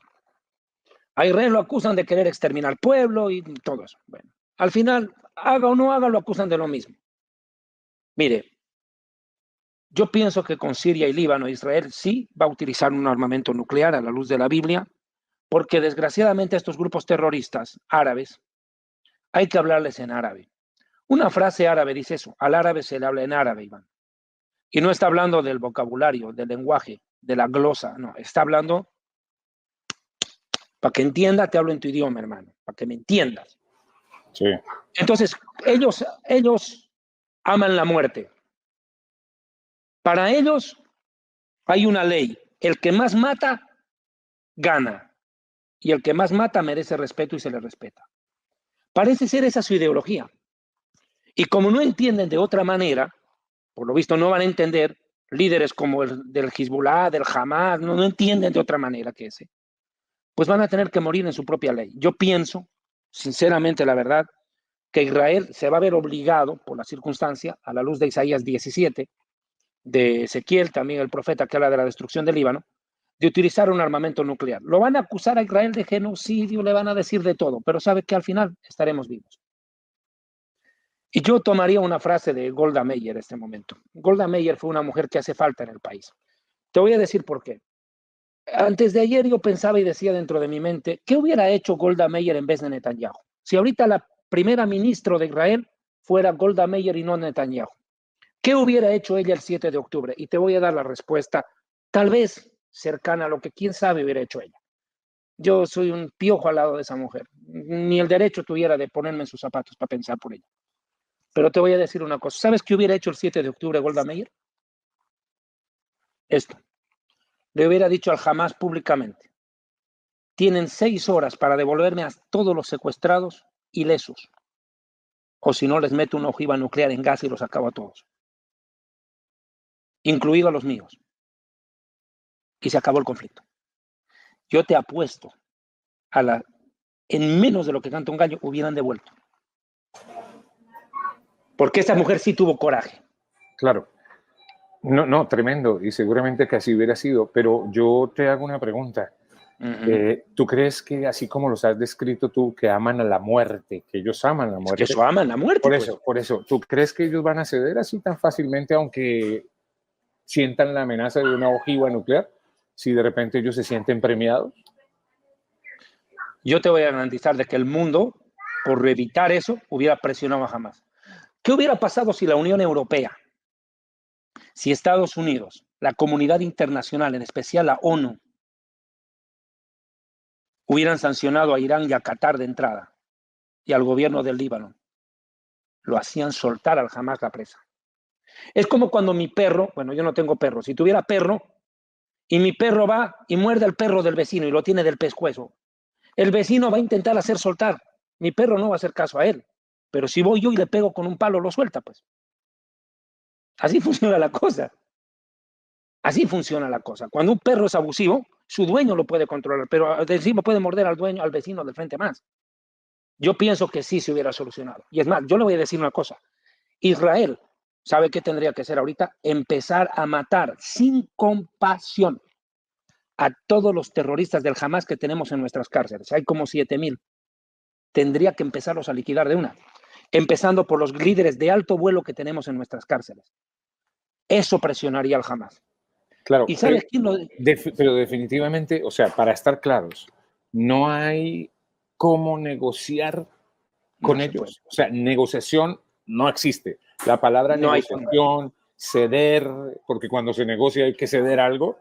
S2: A Israel lo acusan de querer exterminar pueblo y todo eso. Bueno, al final, haga o no haga, lo acusan de lo mismo. Mire, yo pienso que con Siria y Líbano, Israel sí va a utilizar un armamento nuclear a la luz de la Biblia, porque desgraciadamente estos grupos terroristas árabes, hay que hablarles en árabe. Una frase árabe dice eso, al árabe se le habla en árabe, Iván. Y no está hablando del vocabulario, del lenguaje, de la glosa, no, está hablando, para que entienda, te hablo en tu idioma, hermano, para que me entiendas.
S1: Sí.
S2: Entonces, ellos aman la muerte. Para ellos hay una ley, el que más mata, gana. Y el que más mata merece respeto y se le respeta. Parece ser esa su ideología. Y como no entienden de otra manera, por lo visto no van a entender, líderes como el del Hezbollah, del Hamas, no entienden de otra manera que ese, pues van a tener que morir en su propia ley. Yo pienso, sinceramente, la verdad, que Israel se va a ver obligado por la circunstancia, a la luz de Isaías 17, de Ezequiel, también el profeta que habla de la destrucción del Líbano, de utilizar un armamento nuclear. Lo van a acusar a Israel de genocidio, le van a decir de todo, pero sabe que al final estaremos vivos. Y yo tomaría una frase de Golda Meir en este momento. Golda Meir fue una mujer que hace falta en el país. Te voy a decir por qué. Antes de ayer yo pensaba y decía dentro de mi mente, ¿qué hubiera hecho Golda Meir en vez de Netanyahu? Si ahorita la primera ministra de Israel fuera Golda Meir y no Netanyahu, ¿qué hubiera hecho ella el 7 de octubre? Y te voy a dar la respuesta, tal vez cercana a lo que quién sabe hubiera hecho ella. Yo soy un piojo al lado de esa mujer. Ni el derecho tuviera de ponerme en sus zapatos para pensar por ella. Pero te voy a decir una cosa. ¿Sabes qué hubiera hecho el 7 de octubre Golda Meir? Esto. Le hubiera dicho al Hamas públicamente. Tienen 6 horas para devolverme a todos los secuestrados ilesos. O si no, les meto una ojiva nuclear en Gaza y los acabo a todos. Incluido a los míos. Y se acabó el conflicto. Yo te apuesto en menos de lo que canta un gallo hubieran devuelto. Porque esta mujer sí tuvo coraje.
S1: Claro. No, tremendo. Y seguramente que así hubiera sido. Pero yo te hago una pregunta. ¿Tú crees que así como los has descrito tú, que aman a la muerte, que ellos aman la muerte?
S2: Es que eso aman la muerte.
S1: Por eso, ¿tú crees que ellos van a ceder así tan fácilmente aunque sientan la amenaza de una ojiva nuclear? Si de repente ellos se sienten premiados.
S2: Yo te voy a garantizar de que el mundo, por evitar eso, hubiera presionado a Hamas. ¿Qué hubiera pasado si la Unión Europea, si Estados Unidos, la comunidad internacional, en especial la ONU, hubieran sancionado a Irán y a Qatar de entrada y al gobierno del Líbano? Lo hacían soltar al Hamas la presa. Es como cuando mi perro, bueno, yo no tengo perro, si tuviera perro y mi perro va y muerde al perro del vecino y lo tiene del pescuezo, el vecino va a intentar hacer soltar. Mi perro no va a hacer caso a él, pero si voy yo y le pego con un palo, lo suelta, pues. Así funciona la cosa. Así funciona la cosa. Cuando un perro es abusivo, su dueño lo puede controlar, pero de encima puede morder al dueño, al vecino del frente más. Yo pienso que sí se hubiera solucionado. Y es más, yo le voy a decir una cosa. Israel, ¿sabe qué tendría que hacer ahorita? Empezar a matar sin compasión a todos los terroristas del Hamas que tenemos en nuestras cárceles. Hay como 7,000. Tendría que empezarlos a liquidar de una. Empezando por los líderes de alto vuelo que tenemos en nuestras cárceles. Eso presionaría al Hamas.
S1: Claro,
S2: ¿Y sabes quién lo...?
S1: pero definitivamente, o sea, para estar claros, no hay cómo negociar con ellos. O sea, negociación no existe. La palabra
S2: No hay
S1: negociación, ceder, porque cuando se negocia hay que ceder algo,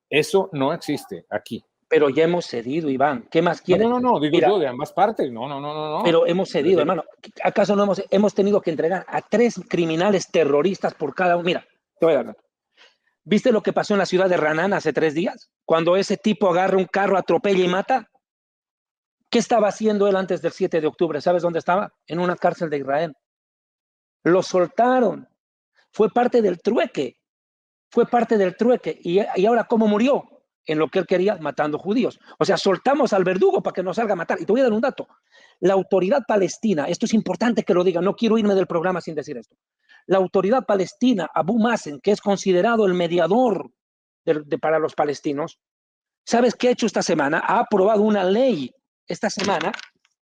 S1: eso no existe aquí.
S2: Pero ya hemos cedido, Iván. ¿Qué más quiere?
S1: No, digo
S2: Mira,
S1: yo, de ambas partes. No.
S2: pero hemos cedido, hermano. ¿Acaso no hemos tenido que entregar a 3 criminales terroristas por cada uno? Mira, te voy a dar. ¿Viste lo que pasó en la ciudad de Ranán hace 3 días? Cuando ese tipo agarra un carro, atropella y mata. ¿Qué estaba haciendo él antes del 7 de octubre? ¿Sabes dónde estaba? En una cárcel de Israel. Lo soltaron. Fue parte del trueque. Fue parte del trueque. ¿Y ahora cómo murió? en lo que él quería, matando judíos. O sea, soltamos al verdugo para que nos salga a matar. Y te voy a dar un dato. La autoridad palestina, esto es importante que lo diga, no quiero irme del programa sin decir esto. La autoridad palestina, Abu Mazen, que es considerado el mediador para los palestinos, ¿sabes qué ha hecho esta semana? Ha aprobado una ley esta semana,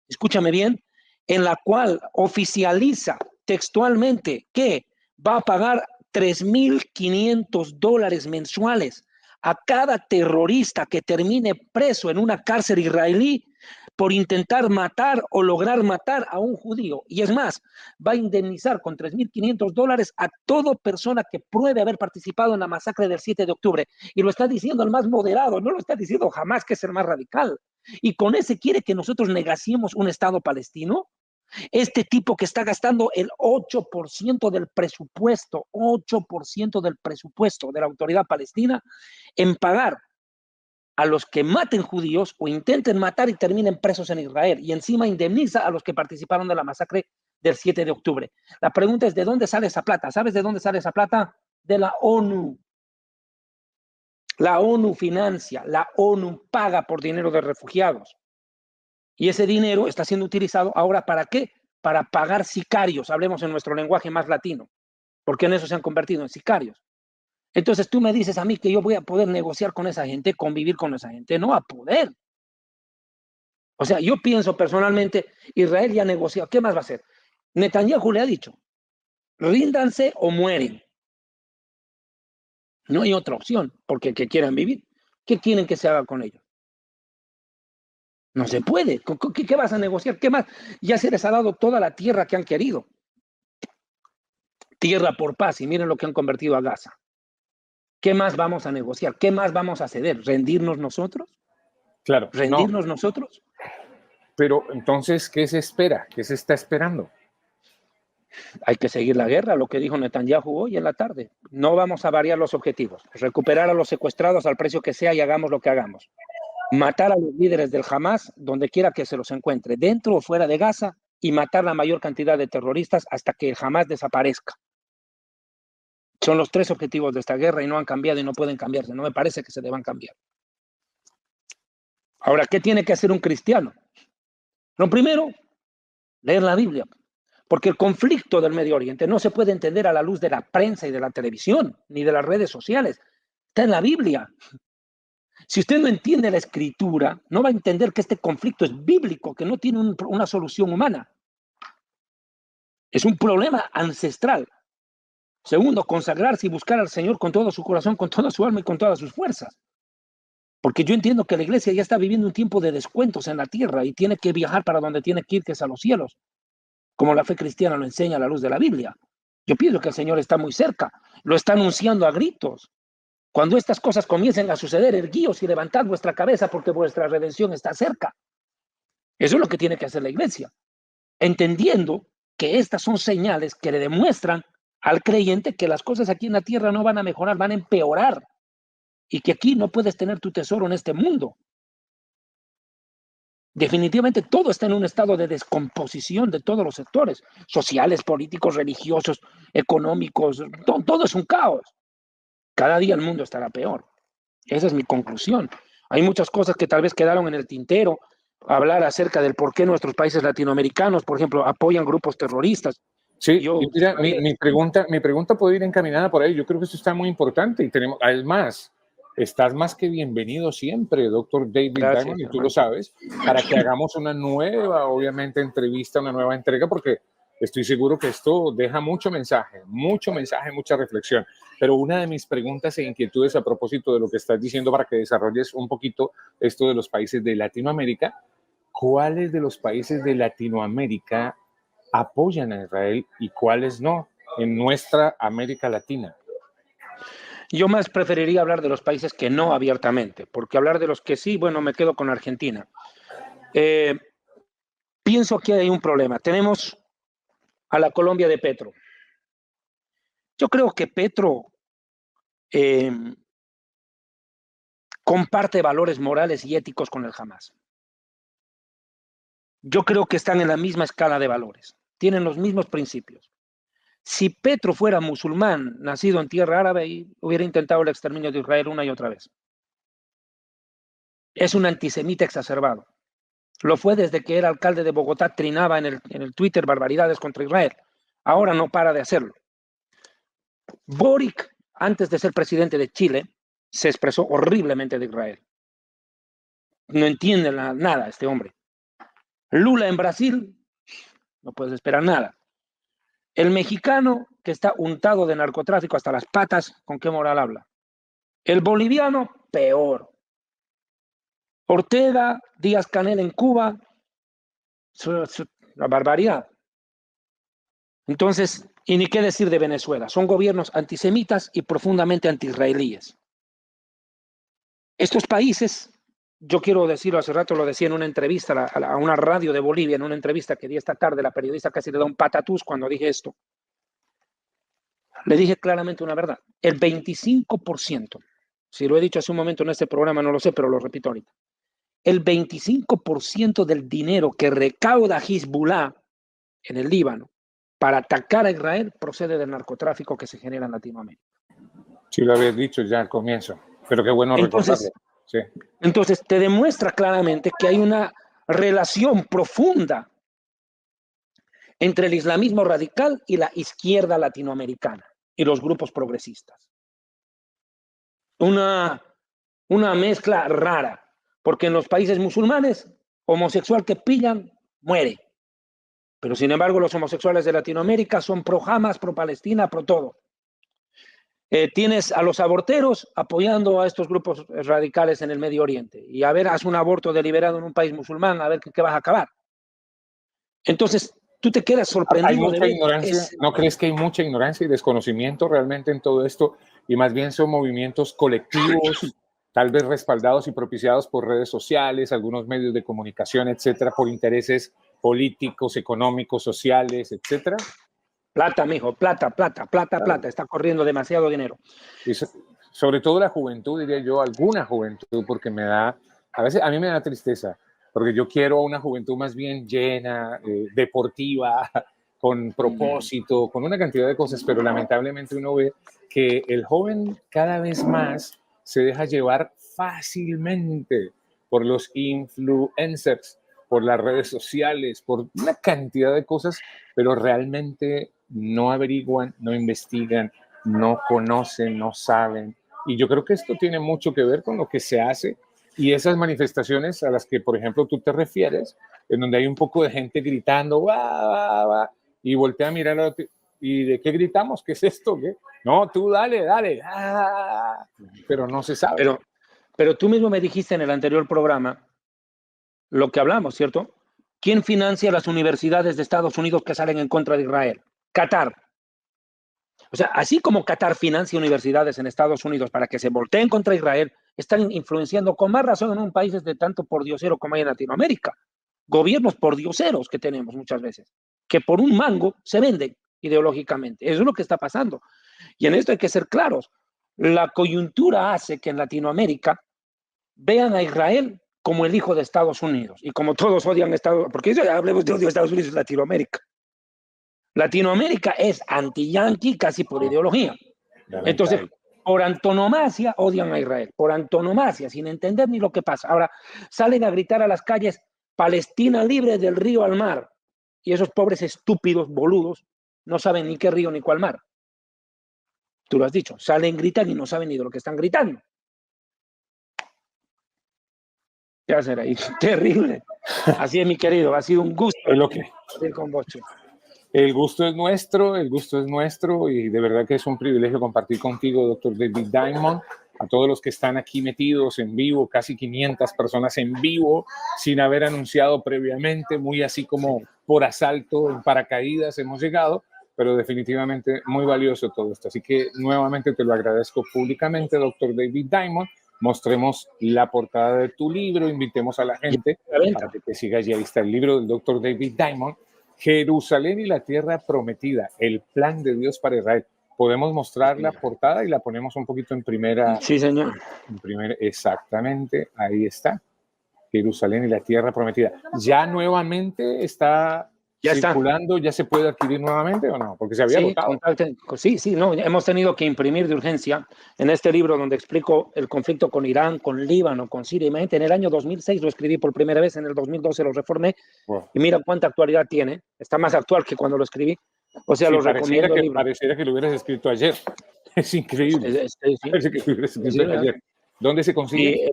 S2: escúchame bien, en la cual oficializa textualmente que va a pagar $3,500 mensuales a cada terrorista que termine preso en una cárcel israelí por intentar matar o lograr matar a un judío. Y es más, va a indemnizar con $3,500 a toda persona que pruebe haber participado en la masacre del 7 de octubre. Y lo está diciendo el más moderado, no lo está diciendo jamás que es el más radical. Y con ese quiere que nosotros negaciemos un Estado palestino. Este tipo que está gastando el 8% del presupuesto, 8% del presupuesto de la autoridad palestina en pagar a los que maten judíos o intenten matar y terminen presos en Israel. Y encima indemniza a los que participaron de la masacre del 7 de octubre. La pregunta es, ¿de dónde sale esa plata? ¿Sabes de dónde sale esa plata? De la ONU. La ONU financia, la ONU paga por dinero de refugiados. Y ese dinero está siendo utilizado ahora ¿para qué? Para pagar sicarios, hablemos en nuestro lenguaje más latino, porque en eso se han convertido en sicarios. Entonces tú me dices a mí que yo voy a poder negociar con esa gente, convivir con esa gente, no a poder. O sea, yo pienso personalmente, Israel ya negoció, ¿qué más va a hacer? Netanyahu le ha dicho, ríndanse o mueren. No hay otra opción, porque que quieran vivir, ¿qué quieren que se haga con ellos? No se puede. ¿Qué vas a negociar? ¿Qué más? Ya se les ha dado toda la tierra que han querido. Tierra por paz, y miren lo que han convertido a Gaza. ¿Qué más vamos a negociar? ¿Qué más vamos a ceder? ¿Rendirnos nosotros?
S1: Claro, no,
S2: ¿Rendirnos nosotros?
S1: pero entonces, ¿qué se espera? ¿Qué se está esperando?
S2: Hay que seguir la guerra, lo que dijo Netanyahu hoy en la tarde. No vamos a variar los objetivos. Recuperar a los secuestrados al precio que sea y hagamos lo que hagamos. Matar a los líderes del Hamas donde quiera que se los encuentre, dentro o fuera de Gaza, y matar la mayor cantidad de terroristas hasta que el Hamas desaparezca. Son los 3 objetivos de esta guerra y no han cambiado y no pueden cambiarse. No me parece que se deban cambiar. Ahora, ¿qué tiene que hacer un cristiano? Lo primero, leer la Biblia. Porque el conflicto del Medio Oriente no se puede entender a la luz de la prensa y de la televisión, ni de las redes sociales. Está en la Biblia. Si usted no entiende la escritura, no va a entender que este conflicto es bíblico, que no tiene una solución humana. Es un problema ancestral. Segundo, consagrarse y buscar al Señor con todo su corazón, con toda su alma y con todas sus fuerzas. Porque yo entiendo que la iglesia ya está viviendo un tiempo de descuentos en la tierra y tiene que viajar para donde tiene que ir, que es a los cielos, como la fe cristiana lo enseña a la luz de la Biblia. Yo pienso que el Señor está muy cerca, lo está anunciando a gritos. Cuando estas cosas comiencen a suceder, erguíos y levantad vuestra cabeza porque vuestra redención está cerca. Eso es lo que tiene que hacer la iglesia, entendiendo que estas son señales que le demuestran al creyente que las cosas aquí en la tierra no van a mejorar, van a empeorar, y que aquí no puedes tener tu tesoro en este mundo. Definitivamente todo está en un estado de descomposición de todos los sectores, sociales, políticos, religiosos, económicos, todo es un caos. Cada día el mundo estará peor. Esa es mi conclusión. Hay muchas cosas que tal vez quedaron en el tintero, hablar acerca del por qué nuestros países latinoamericanos, por ejemplo, apoyan grupos terroristas.
S1: Sí, y mira, mi pregunta puede ir encaminada por ahí. Yo creo que eso está muy importante y tenemos, además, estás más que bienvenido siempre, doctor David Diamond, y tú lo sabes, para que hagamos una nueva, obviamente, entrevista, una nueva entrega, porque estoy seguro que esto deja mucha mucha reflexión. Pero una de mis preguntas e inquietudes a propósito de lo que estás diciendo para que desarrolles un poquito esto de los países de Latinoamérica, ¿cuáles de los países de Latinoamérica apoyan a Israel y cuáles no en nuestra América Latina?
S2: Yo más preferiría hablar de los países que no abiertamente, porque hablar de los que sí, bueno, me quedo con Argentina. Pienso que hay un problema. Tenemos a la Colombia de Petro. Yo creo que Petro comparte valores morales y éticos con el Hamas. Yo creo que están en la misma escala de valores, tienen los mismos principios. Si Petro fuera musulmán, nacido en tierra árabe, hubiera intentado el exterminio de Israel una y otra vez. es un antisemita exacerbado. Lo fue desde que era alcalde de Bogotá, trinaba en el Twitter barbaridades contra Israel. Ahora no para de hacerlo. Boric, antes de ser presidente de Chile, se expresó horriblemente de Israel. No entiende nada este hombre. Lula en Brasil, no puedes esperar nada. El mexicano que está untado de narcotráfico hasta las patas, ¿con qué moral habla? El boliviano, peor. Ortega, Díaz-Canel en Cuba, la barbaridad. Entonces, y ni qué decir de Venezuela, son gobiernos antisemitas y profundamente anti-israelíes. Estos países, yo quiero decirlo, hace rato lo decía en una entrevista a una radio de Bolivia, en una entrevista que di esta tarde, la periodista casi le da un patatús cuando dije esto. Le dije claramente una verdad, el 25%, si lo he dicho hace un momento en este programa, no lo sé, pero lo repito ahorita, el 25% del dinero que recauda Hezbollah en el Líbano para atacar a Israel procede del narcotráfico que se genera en Latinoamérica.
S1: Sí, lo habías dicho ya al comienzo, pero qué bueno recordarlo. Sí.
S2: Entonces, te demuestra claramente que hay una relación profunda entre el islamismo radical y la izquierda latinoamericana y los grupos progresistas. Una mezcla rara, porque en los países musulmanes, homosexual que pillan, muere. Pero sin embargo, los homosexuales de Latinoamérica son pro Hamas, pro Palestina, pro todo. Tienes a los aborteros apoyando a estos grupos radicales en el Medio Oriente. Y a ver, haz un aborto deliberado en un país musulmán, a ver qué vas a acabar. Entonces, tú te quedas sorprendido.
S1: Hay mucha ignorancia. ¿No crees que hay mucha ignorancia y desconocimiento realmente en todo esto? Y más bien son movimientos colectivos, tal vez respaldados y propiciados por redes sociales, algunos medios de comunicación, etcétera, por intereses políticos, económicos, sociales, etcétera.
S2: Plata, mijo, plata. Está corriendo demasiado dinero.
S1: Y sobre todo la juventud, diría yo, alguna juventud, porque a veces a mí me da tristeza, porque yo quiero una juventud más bien llena, deportiva, con propósito, con una cantidad de cosas, pero lamentablemente uno ve que el joven cada vez más se deja llevar fácilmente por los influencers, por las redes sociales, por una cantidad de cosas, pero realmente no averiguan, no investigan, no conocen, no saben. Y yo creo que esto tiene mucho que ver con lo que se hace y esas manifestaciones a las que, por ejemplo, tú te refieres, en donde hay un poco de gente gritando, ¡Bah, bah, bah! Y voltea a mirar a otro, ¿y de qué gritamos? ¿Qué es esto? ¿Qué? No, tú dale. ¡Ah! Pero no se sabe.
S2: Pero tú mismo me dijiste en el anterior programa lo que hablamos, ¿cierto? ¿Quién financia las universidades de Estados Unidos que salen en contra de Israel? Qatar. O sea, así como Qatar financia universidades en Estados Unidos para que se volteen contra Israel, están influenciando con más razón en un país de tanto pordiosero como hay en Latinoamérica. Gobiernos pordioseros que tenemos muchas veces, que por un mango se venden ideológicamente. Eso es lo que está pasando. Y en esto hay que ser claros. La coyuntura hace que en Latinoamérica vean a Israel como el hijo de Estados Unidos. Y como todos odian a Estados Unidos, porque eso ya hablemos de odio a Estados Unidos en Latinoamérica. Latinoamérica es anti-yanqui casi por ideología. Entonces, por antonomasia odian a Israel, por antonomasia, sin entender ni lo que pasa. Ahora, salen a gritar a las calles, Palestina libre del río al mar. Y esos pobres estúpidos, boludos, no saben ni qué río ni cuál mar. Tú lo has dicho, salen, gritan y no saben ni de lo que están gritando. ¿Qué será? Terrible. Así es, mi querido, ha sido un gusto ir con vos, chico.
S1: El gusto es nuestro y de verdad que es un privilegio compartir contigo, doctor David Diamond, a todos los que están aquí metidos en vivo, casi 500 personas en vivo, sin haber anunciado previamente, muy así como por asalto, en paracaídas hemos llegado, pero definitivamente muy valioso todo esto. Así que nuevamente te lo agradezco públicamente, doctor David Diamond. Mostremos la portada de tu libro, invitemos a la gente para que te siga allí. Ahí está el libro del doctor David Diamond, Jerusalén y la tierra prometida, el plan de Dios para Israel. Podemos mostrar la portada y la ponemos un poquito en primera.
S2: Sí, señor.
S1: Exactamente, ahí está. Jerusalén y la tierra prometida. Ya nuevamente está
S2: Ya está.
S1: circulando, ¿ya se puede adquirir nuevamente o no? Porque se había agotado.
S2: Sí, no, hemos tenido que imprimir de urgencia en este libro donde explico el conflicto con Irán, con Líbano, con Siria. Imagínate, en el año 2006 lo escribí por primera vez, en el 2012 lo reformé,
S1: Wow.
S2: y mira cuánta actualidad tiene. Está más actual que cuando lo escribí. O sea,
S1: Sí,
S2: lo recomiendo el libro.
S1: pareciera que lo hubieras escrito ayer. Es increíble.
S2: Sí.
S1: Parece que lo hubieras escrito ayer. ¿Dónde se consigue?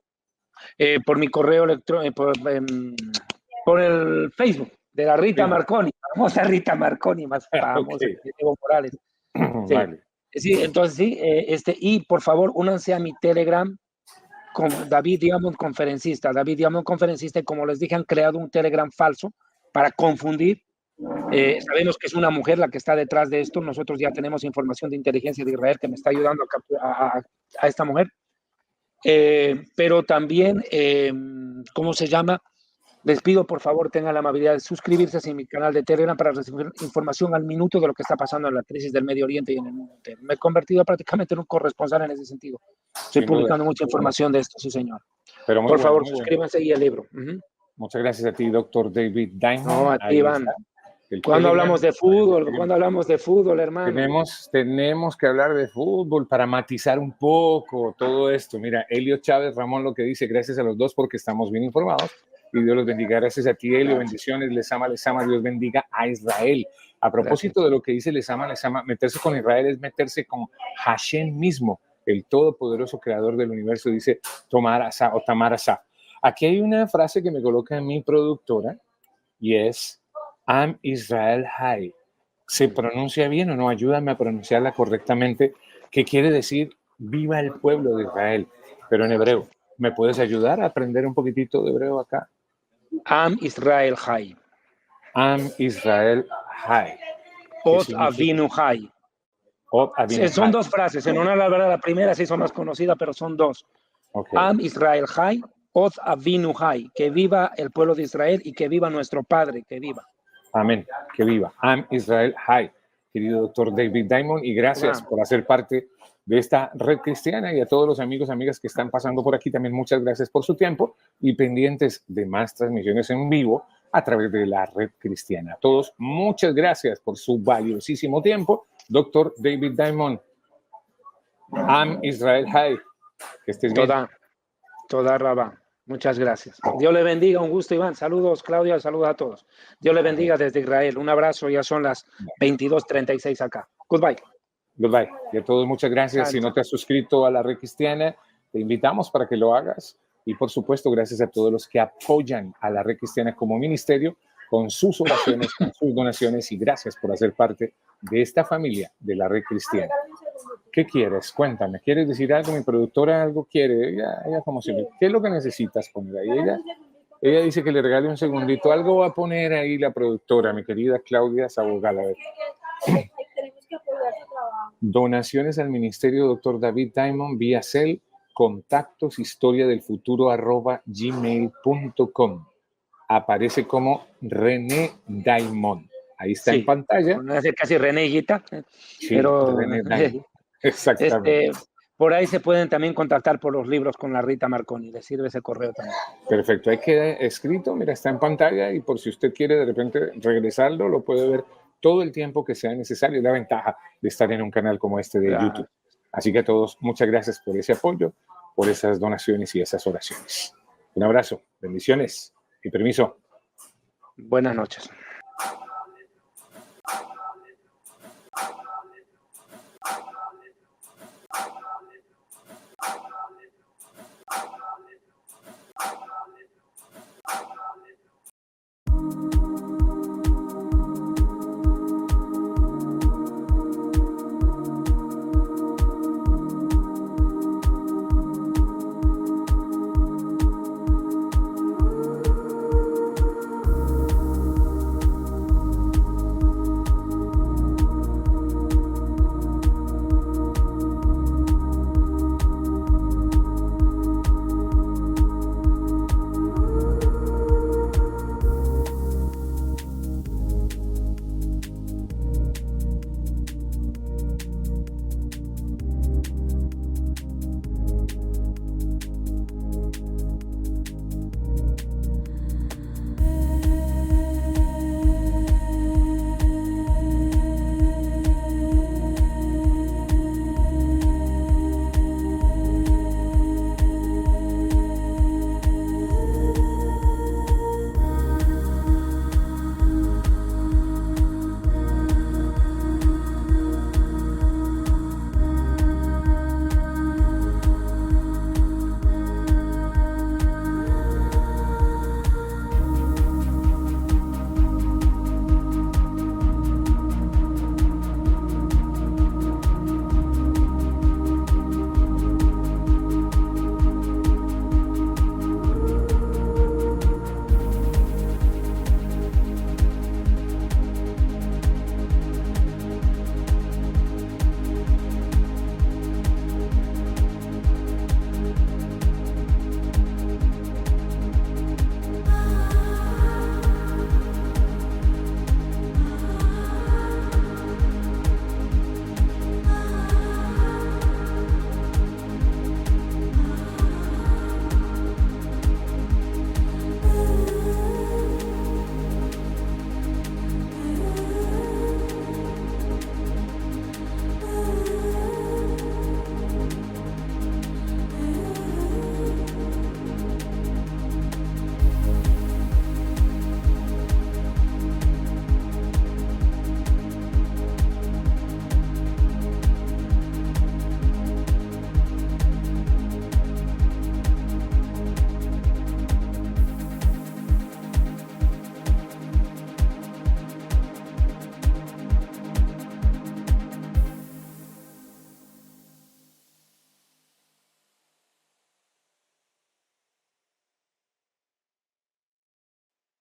S2: Por mi correo electrónico, por el Facebook de la Rita Marconi, famosa Rita Marconi, más famosa que Evo Morales. Sí.
S1: Vale.
S2: Sí, entonces sí, y por favor, únanse a mi Telegram con David Diamond Conferencista. David Diamond Conferencista, y como les dije, han creado un Telegram falso para confundir. Sabemos que es una mujer la que está detrás de esto. Nosotros ya tenemos información de inteligencia de Israel que me está ayudando a esta mujer. Pero también, ¿cómo se llama? Les pido, por favor, tengan la amabilidad de suscribirse a mi canal de Telegram para recibir información al minuto de lo que está pasando en la crisis del Medio Oriente y en el mundo entero. Me he convertido prácticamente en un corresponsal en ese sentido. Estoy publicando mucha información de esto, sí, señor.
S1: Pero
S2: por favor, suscríbanse y el libro.
S1: Muchas gracias a ti, doctor David Diamond.
S2: No, a ti, Iván. Cuando hablamos de fútbol, hermano.
S1: Tenemos que hablar de fútbol para matizar un poco todo esto. Mira, Elio Chávez Ramón lo que dice: gracias a los dos porque estamos bien informados. Y Dios los bendiga. Gracias a ti, Elio. Bendiciones. Les ama. Dios bendiga a Israel. A propósito de lo que dice les ama. Meterse con Israel es meterse con Hashem mismo, el todopoderoso creador del universo, dice Tamar Asa. Aquí hay una frase que me coloca mi productora y es Am Israel High. ¿Se pronuncia bien o no? Ayúdame a pronunciarla correctamente. ¿Qué quiere decir viva el pueblo de Israel? Pero en hebreo. ¿Me puedes ayudar a aprender un poquitito de hebreo acá?
S2: Am Israel High.
S1: Am Israel High.
S2: Ot Avinu High. Son dos frases. En una, la verdad, la primera se hizo más conocida, pero son dos. Okay. Am Israel High, Ot Avinu High. Que viva el pueblo de Israel y que viva nuestro Padre, que viva.
S1: Amén, que viva. Am Israel High. Querido doctor David Diamond, y gracias por hacer parte de esta red cristiana, y a todos los amigos, amigas que están pasando por aquí también, muchas gracias por su tiempo y pendientes de más transmisiones en vivo a través de la red cristiana. A todos, muchas gracias por su valiosísimo tiempo. Doctor David Diamond, Am Israel High. Que estés bien.
S2: Toda Rabá. Muchas gracias. Dios le bendiga. Un gusto, Iván. Saludos, Claudia. Saludos a todos. Dios le bendiga desde Israel. Un abrazo. Ya son las 22:36 acá. Goodbye.
S1: Goodbye. Y a todos, muchas gracias. Si no te has suscrito a la red cristiana, te invitamos para que lo hagas. Y por supuesto, gracias a todos los que apoyan a la red cristiana como ministerio con sus oraciones, con sus donaciones, y gracias por hacer parte de esta familia de la red cristiana. ¿Qué quieres? Cuéntame. ¿Quieres decir algo? Mi productora algo quiere. Ella como siempre. ¿Qué es lo que necesitas poner ahí? Ella dice que le regale un segundito. Algo va a poner ahí la productora, mi querida Claudia Sabogal. A ver. Donaciones al ministerio Dr. David Diamond vía Cel, contactos historiadelfuturo@gmail.com. Aparece como René Diamond. Ahí está en pantalla.
S2: Casi René Guita.
S1: Sí,
S2: pero
S1: René Diamond. Exactamente.
S2: Por ahí se pueden también contactar por los libros con la Rita Marconi. Les sirve ese correo también.
S1: Perfecto. Ahí queda escrito. Mira, está en pantalla, y por si usted quiere de repente regresarlo, lo puede ver todo el tiempo que sea necesario. Es la ventaja de estar en un canal como este de YouTube. Así que a todos, muchas gracias por ese apoyo, por esas donaciones y esas oraciones. Un abrazo, bendiciones y permiso.
S2: Buenas noches.